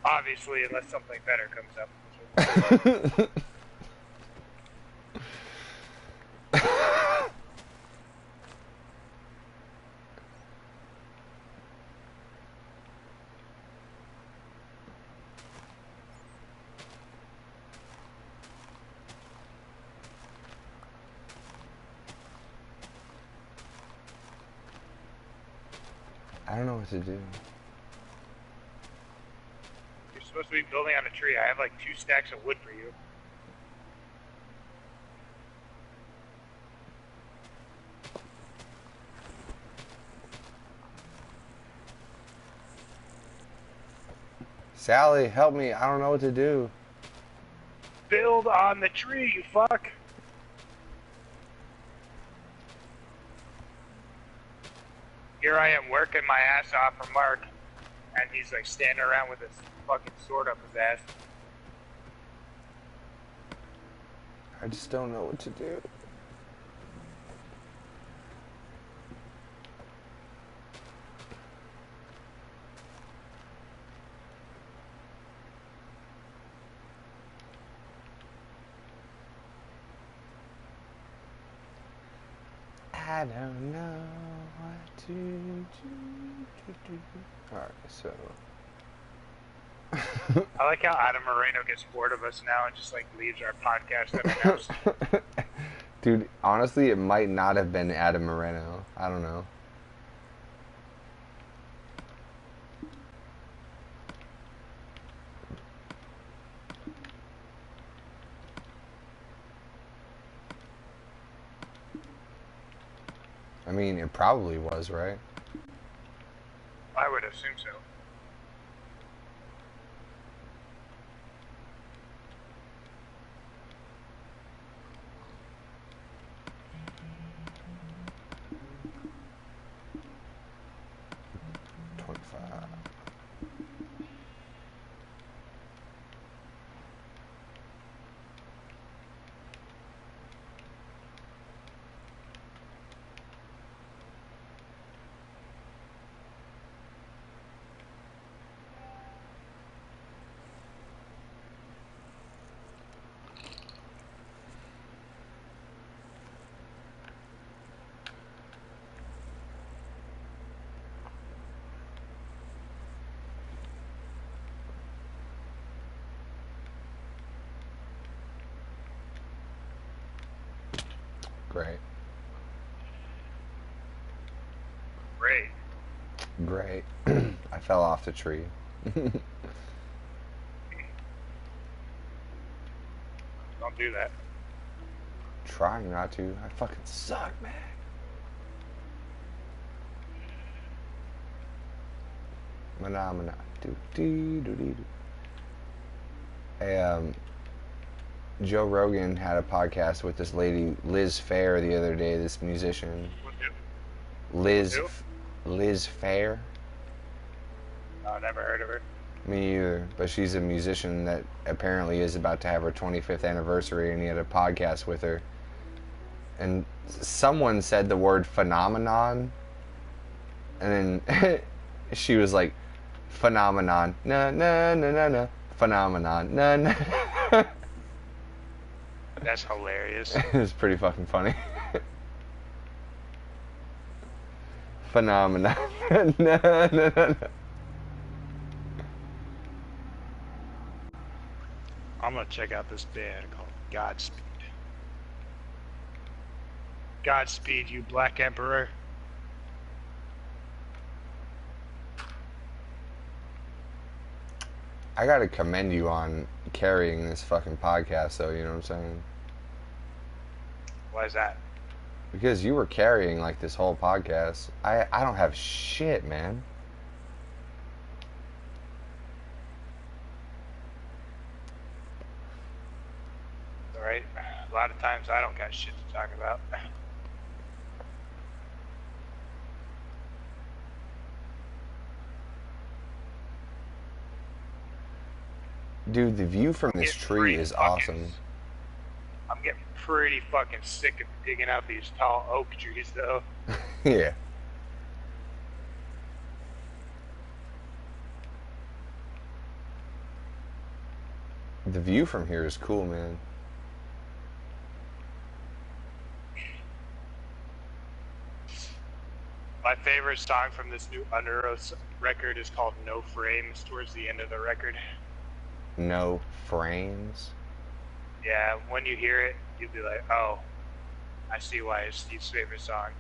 Obviously, unless something better comes up. I don't know what to do. You're supposed to be building on a tree. I have like 2 stacks of wood for you. Sally, help me. I don't know what to do. Build on the tree, you fuck! Here I am working my ass off for Mark, and he's like standing around with his fucking sword up his ass. I just don't know what to do. I don't know what to do. Alright, so. I like how Adam Moreno gets bored of us now and just like leaves our podcast unannounced. Dude, honestly, it might not have been Adam Moreno. I don't know. I mean, it probably was, right? I would assume so. Great. Great. Great. I fell off the tree. Don't do that. Trying not to. I fucking suck, man. Mana. Do. Hey, Joe Rogan had a podcast with this lady, Liz Fair, the other day, this musician. Liz Fair? Oh, never heard of her. Me either, but she's a musician that apparently is about to have her 25th anniversary, and he had a podcast with her. And someone said the word phenomenon, and then she was like, phenomenon, na na na na na, phenomenon, na na. That's hilarious. It's pretty fucking funny. Phenomenon, na na na na. I'm gonna check out this band called Godspeed. Godspeed, you Black Emperor. I gotta commend you on carrying this fucking podcast, though, you know what I'm saying? Why is that? Because you were carrying, like, this whole podcast. I don't have shit, man. Alright? A lot of times I don't got shit to talk about. Dude, the view from this tree is awesome. I'm getting pretty fucking sick of digging out these tall oak trees, though. Yeah. The view from here is cool, man. My favorite song from this new Under Oath record is called No Frames, towards the end of the record. No frames. Yeah, when you hear it, you'll be like, oh, I see why it's Steve's favorite song.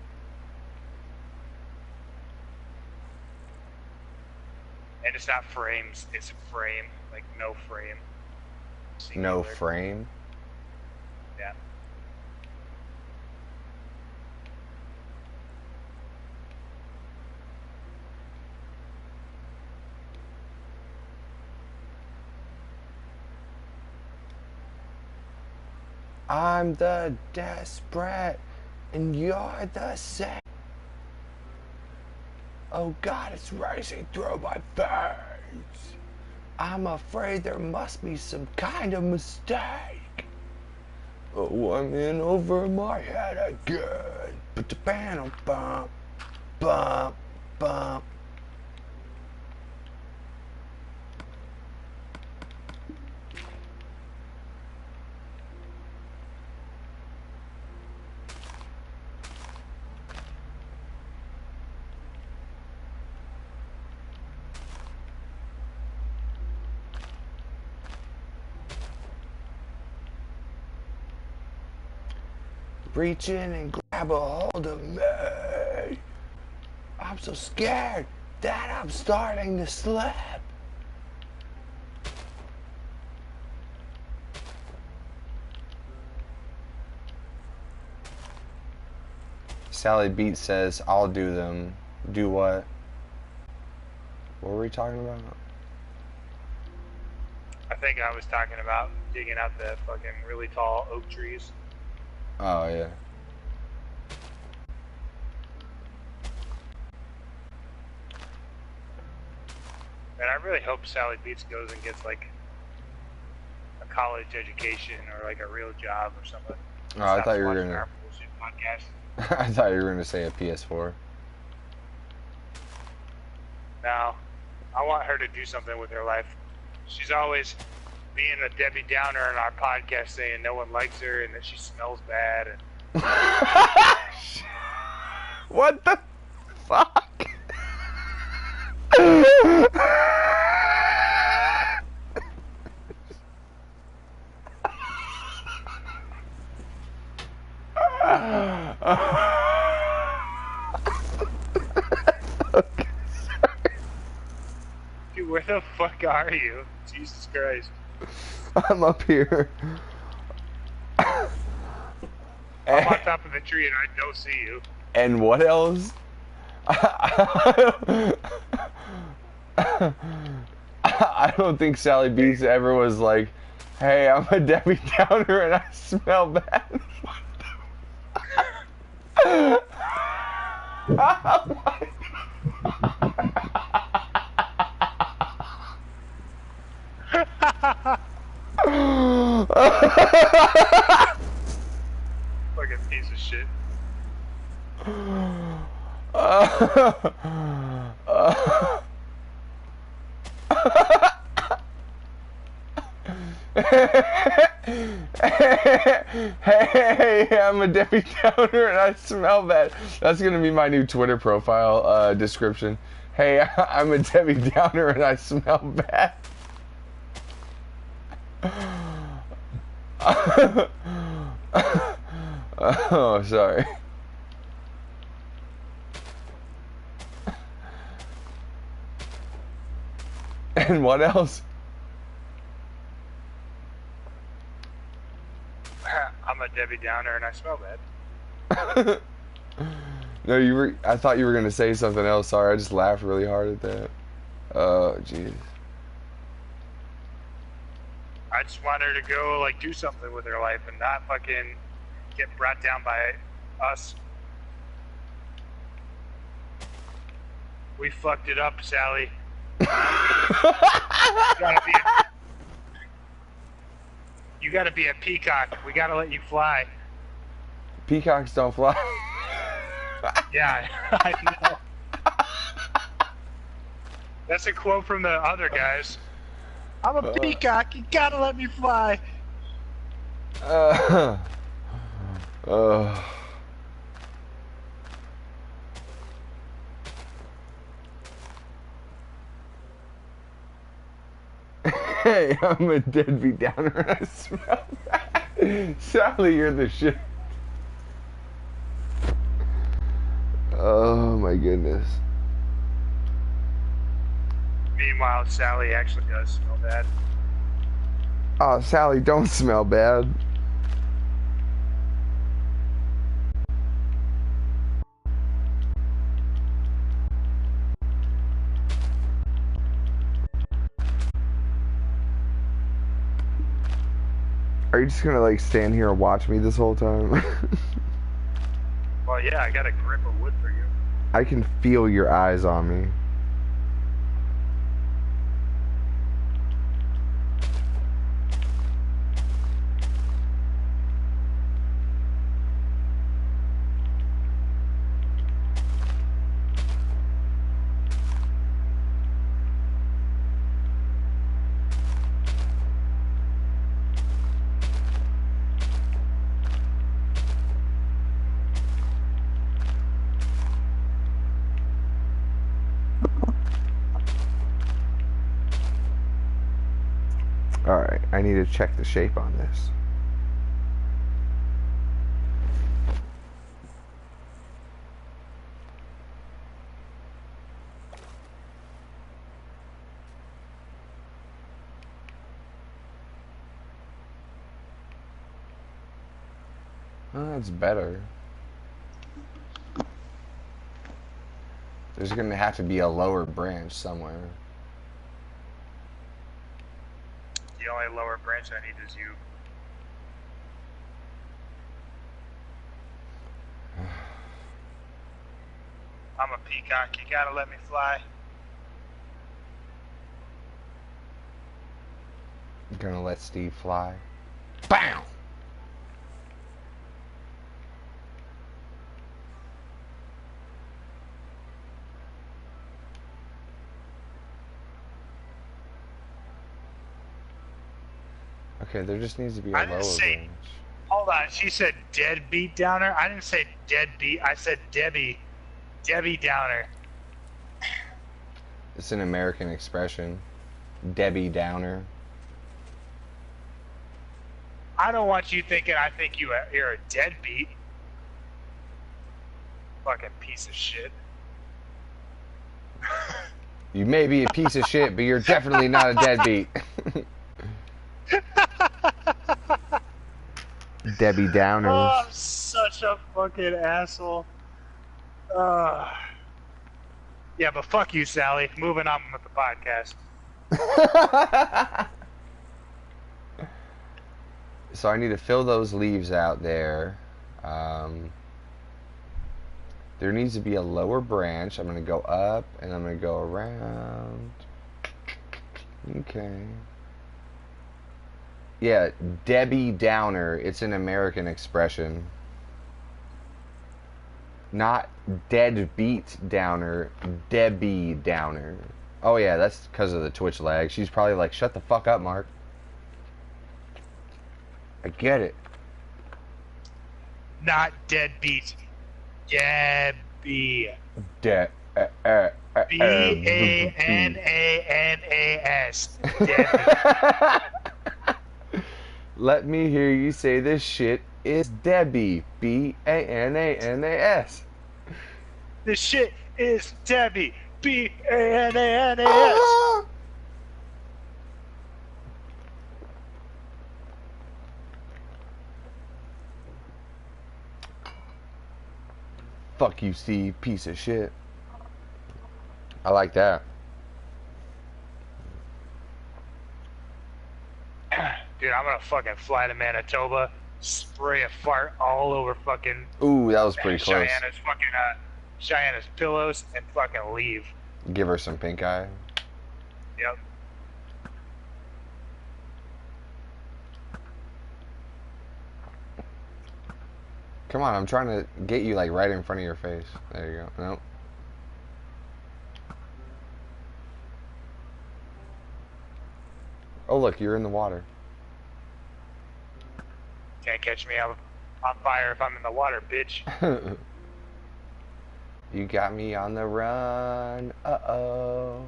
And it's not frames, it's frame, like no frame. Singular. No frame. Yeah. I'm the desperate, and you're the same. Oh God, it's racing through my veins. I'm afraid there must be some kind of mistake. Oh, I'm in over my head again. But the panel bump, bump, bump. Reach in and grab a hold of me. I'm so scared that I'm starting to slip. SallyBeatz says, I'll do them. Do what? What were we talking about? I think I was talking about digging out the fucking really tall oak trees. Oh, yeah. And I really hope SallyBeatz goes and gets like a college education or like a real job or something. Oh, I thought you were watching gonna. our bullshit podcast. I thought you were gonna say a PS4. No, I want her to do something with her life. She's always being a Debbie Downer in our podcast, saying no one likes her and that she smells bad. And What the fuck? dude, where the fuck are you? Jesus Christ. I'm up here. I'm on top of the tree and I don't see you. And what else? I don't think SallyBeatz ever was like, Hey, I'm a Debbie Downer and I smell bad. Fucking piece of shit. Hey, I'm a Debbie Downer and I smell bad. That's gonna be my new Twitter profile description. Hey, I'm a Debbie Downer and I smell bad. Oh, sorry. And what else? I'm a Debbie Downer and I smell bad. No, you were. I thought you were gonna say something else. Sorry, I just laughed really hard at that. Oh, jeez. I just want her to go, like, do something with her life and not fucking get brought down by us. We fucked it up, Sally. You gotta be a peacock. We gotta let you fly. Peacocks don't fly. Yeah, I know. That's a quote from the other guys. I'm a peacock. You gotta let me fly. Hey, I'm a deadbeat downer and I smell bad. Sally, you're the shit. Oh my goodness. Meanwhile, Sally actually does smell bad. Oh, Sally, don't smell bad. Are you just gonna like stand here and watch me this whole time? Well, yeah, I got a grip of wood for you. I can feel your eyes on me. Alright, I need to check the shape on this. Oh, that's better. There's gonna have to be a lower branch somewhere. The only lower branch I need is you. I'm a peacock. You gotta let me fly. I'm gonna let Steve fly. BAM! Okay, there just needs to be a lower branch. Hold on, she said deadbeat downer? I didn't say deadbeat, I said Debbie. Debbie Downer. It's an American expression. Debbie Downer. I don't want you thinking I think you're a deadbeat. Fucking piece of shit. You may be a piece of shit, but you're definitely not a deadbeat. Debbie Downers. Oh, I'm such a fucking asshole. Yeah, but fuck you, Sally. Moving on with the podcast. So I need to fill those leaves out there. There needs to be a lower branch. I'm going to go up and I'm going to go around. Okay. Yeah, Debbie Downer. It's an American expression. Not deadbeat Downer, Debbie Downer. Oh yeah, that's because of the Twitch lag. She's probably like, shut the fuck up, Mark. I get it. Not deadbeat. Debbie. B-A-N-A-N-A-S. Debbie. Let me hear you say this shit is Debbie. B-A-N-A-N-A-S. This shit is Debbie. B-A-N-A-N-A-S. Fuck you, Steve. Piece of shit. I like that. Dude, I'm gonna fucking fly to Manitoba, spray a fart all over fucking Ooh, that was pretty close. Cheyenne's pillows, and fucking leave. Give her some pink eye. Yep. Come on, I'm trying to get you like right in front of your face. There you go. Nope. Oh look, you're in the water. Can't catch me on fire if I'm in the water, bitch. You got me on the run. Uh-oh.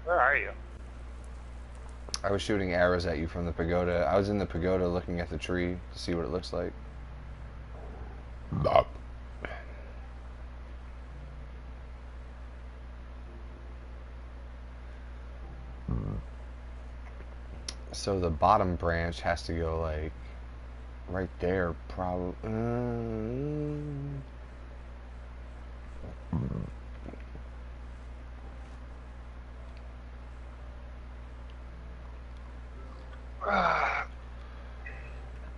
Where are you? I was shooting arrows at you from the pagoda. I was in the pagoda looking at the tree to see what it looks like. Bop. So the bottom branch has to go like right there, probably.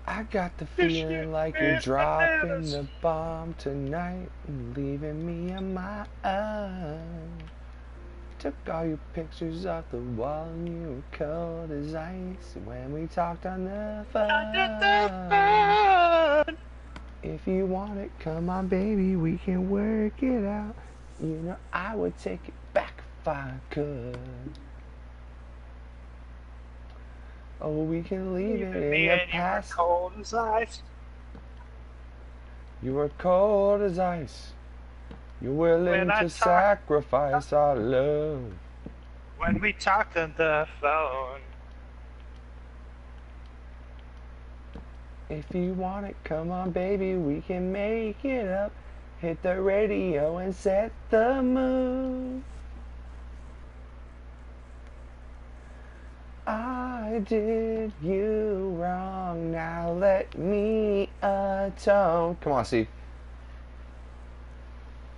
I got the feeling like you're dropping the bomb tonight and leaving me on my own. Took all your pictures off the wall and you were cold as ice when we talked on the phone. If you want it, come on baby, we can work it out. You know I would take it back if I could. Oh, we can leave it in the past. You were cold as ice. You were cold as ice. You're willing to sacrifice our love. When we talked on the phone. If you want it, come on baby, we can make it up. Hit the radio and set the mood. I did you wrong, now let me atone. Come on, Steve.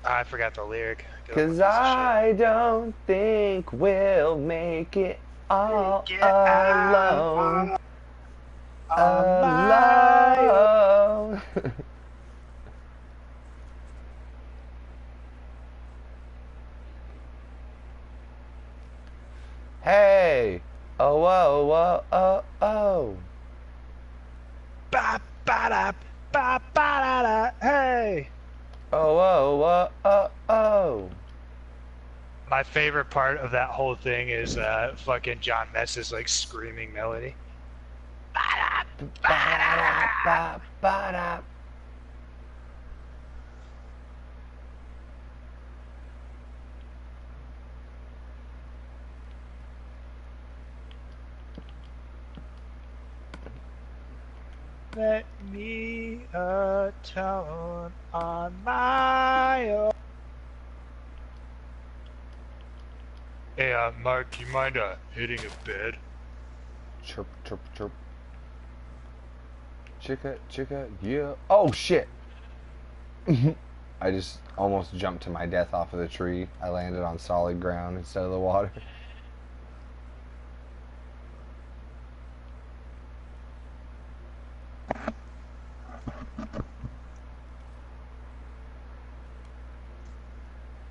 I forgot the lyric. 'Cause I don't think we'll make it all alone. Alone. Hey. Oh, whoa, whoa, oh, oh. Ba ba da ba ba da da. Hey. Oh, whoa, whoa, oh, oh. My favorite part of that whole thing is fucking John Mess's like screaming melody. Ba da ba ba da. Let me atone on my own. Hey, Mark, do you mind hitting a bed? Chirp, chirp, chirp. Chicka, chicka, yeah. Oh, shit. I just almost jumped to my death off of the tree. I landed on solid ground instead of the water.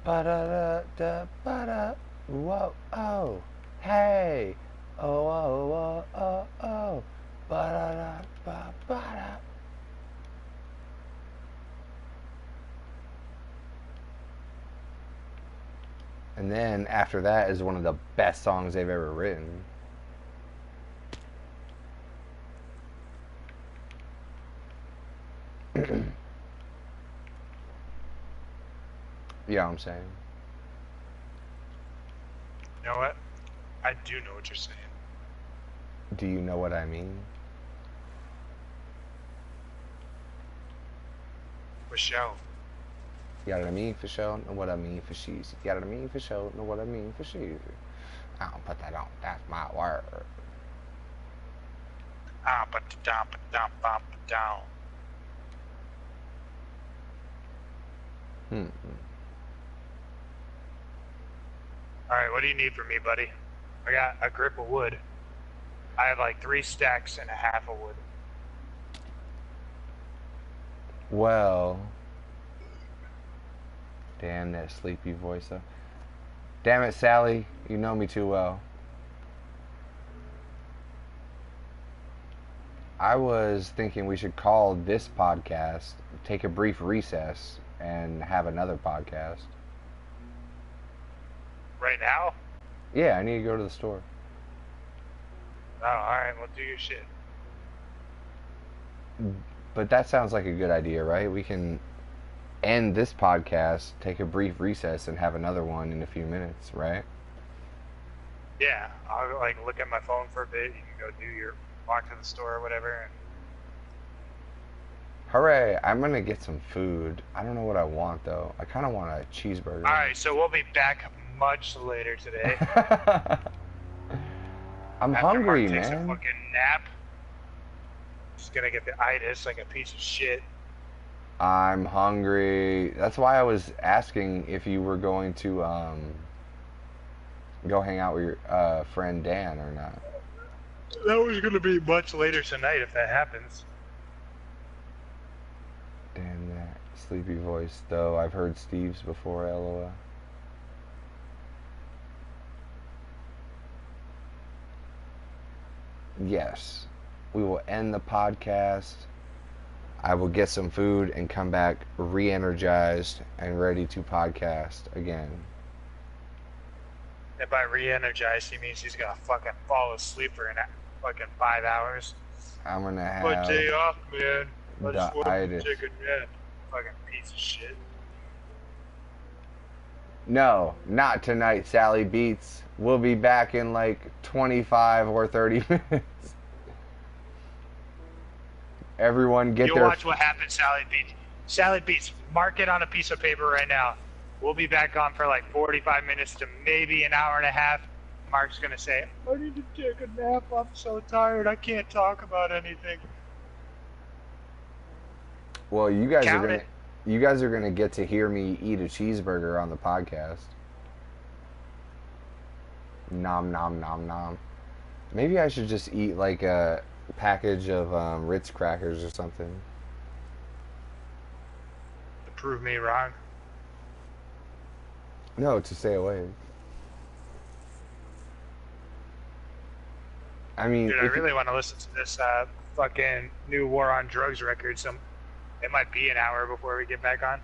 Ba-da-da-da, ba-da. Whoa, oh, hey, oh, oh, oh, oh, oh, ba-da-da, ba-da. And then after that is one of the best songs they've ever written. You know what I'm saying? You know what? I do know what you're saying. Do you know what I mean? For sure. You got what I mean for sure? Know what I mean for she's. You got what I mean for sure? Know what I mean for she's. I don't put that on. That's my word. But down. Alright, what do you need from me, buddy? I got a grip of wood. I have like 3 stacks and a half of wood. Well, damn that sleepy voice though. Damn it, Sally, you know me too well. I was thinking we should call this podcast, take a brief recess, and have another podcast. Right now? Yeah, I need to go to the store. Oh, alright, well, do your shit. But that sounds like a good idea, right? We can end this podcast, take a brief recess, and have another one in a few minutes, right? Yeah, I'll like look at my phone for a bit. You can go do your walk to the store or whatever. And... Hooray, I'm gonna get some food. I don't know what I want though. I kind of want a cheeseburger. Alright, so we'll be back much later today. I'm After hungry, Mark takes man. a fucking nap. He's gonna get the itis like a piece of shit. I'm hungry. That's why I was asking if you were going to go hang out with your friend Dan or not. That was gonna be much later tonight if that happens. Damn that sleepy voice, though. I've heard Steve's before, LOL. Yes, we will end the podcast. I will get some food and come back re-energized and ready to podcast again. And by re-energized, he means he's gonna fucking fall asleep for fucking 5 hours. I'm gonna have One day off, man. I just want to itis. take a nap. Fucking piece of shit. No, not tonight, SallyBeatz. We'll be back in like 25 or 30 minutes. Everyone get You'll their... watch what happens, SallyBeatz. SallyBeatz, mark it on a piece of paper right now. We'll be back on for like 45 minutes to maybe an hour and a half. Mark's gonna say, I need to take a nap. I'm so tired. I can't talk about anything. Well, you guys Count are gonna... it. You guys are gonna get to hear me eat a cheeseburger on the podcast. Nom nom nom nom. Maybe I should just eat like a package of Ritz crackers or something. To prove me wrong. No, to stay awake. I mean, Dude, I really want to listen to this fucking new War on Drugs record. So it might be an hour before we get back on.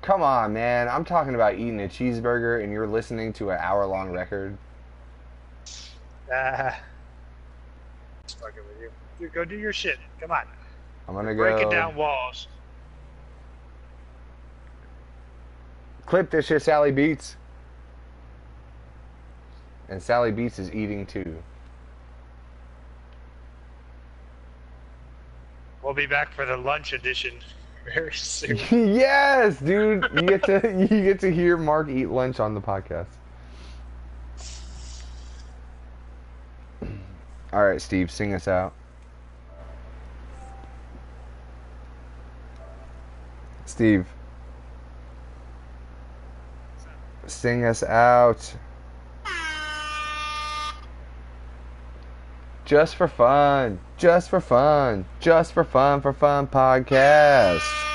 come on, man. I'm talking about eating a cheeseburger and you're listening to an hour-long record. Just fucking with you. Dude, go do your shit. Come on. I'm gonna go Breaking down walls. clip this shit, SallyBeatz. And SallyBeatz is eating too. We'll be back for the lunch edition very soon. Yes, dude. You get to hear Mark eat lunch on the podcast. All right, Steve, sing us out. Steve. Sing us out. Just for fun. Just for fun. Just for fun podcast.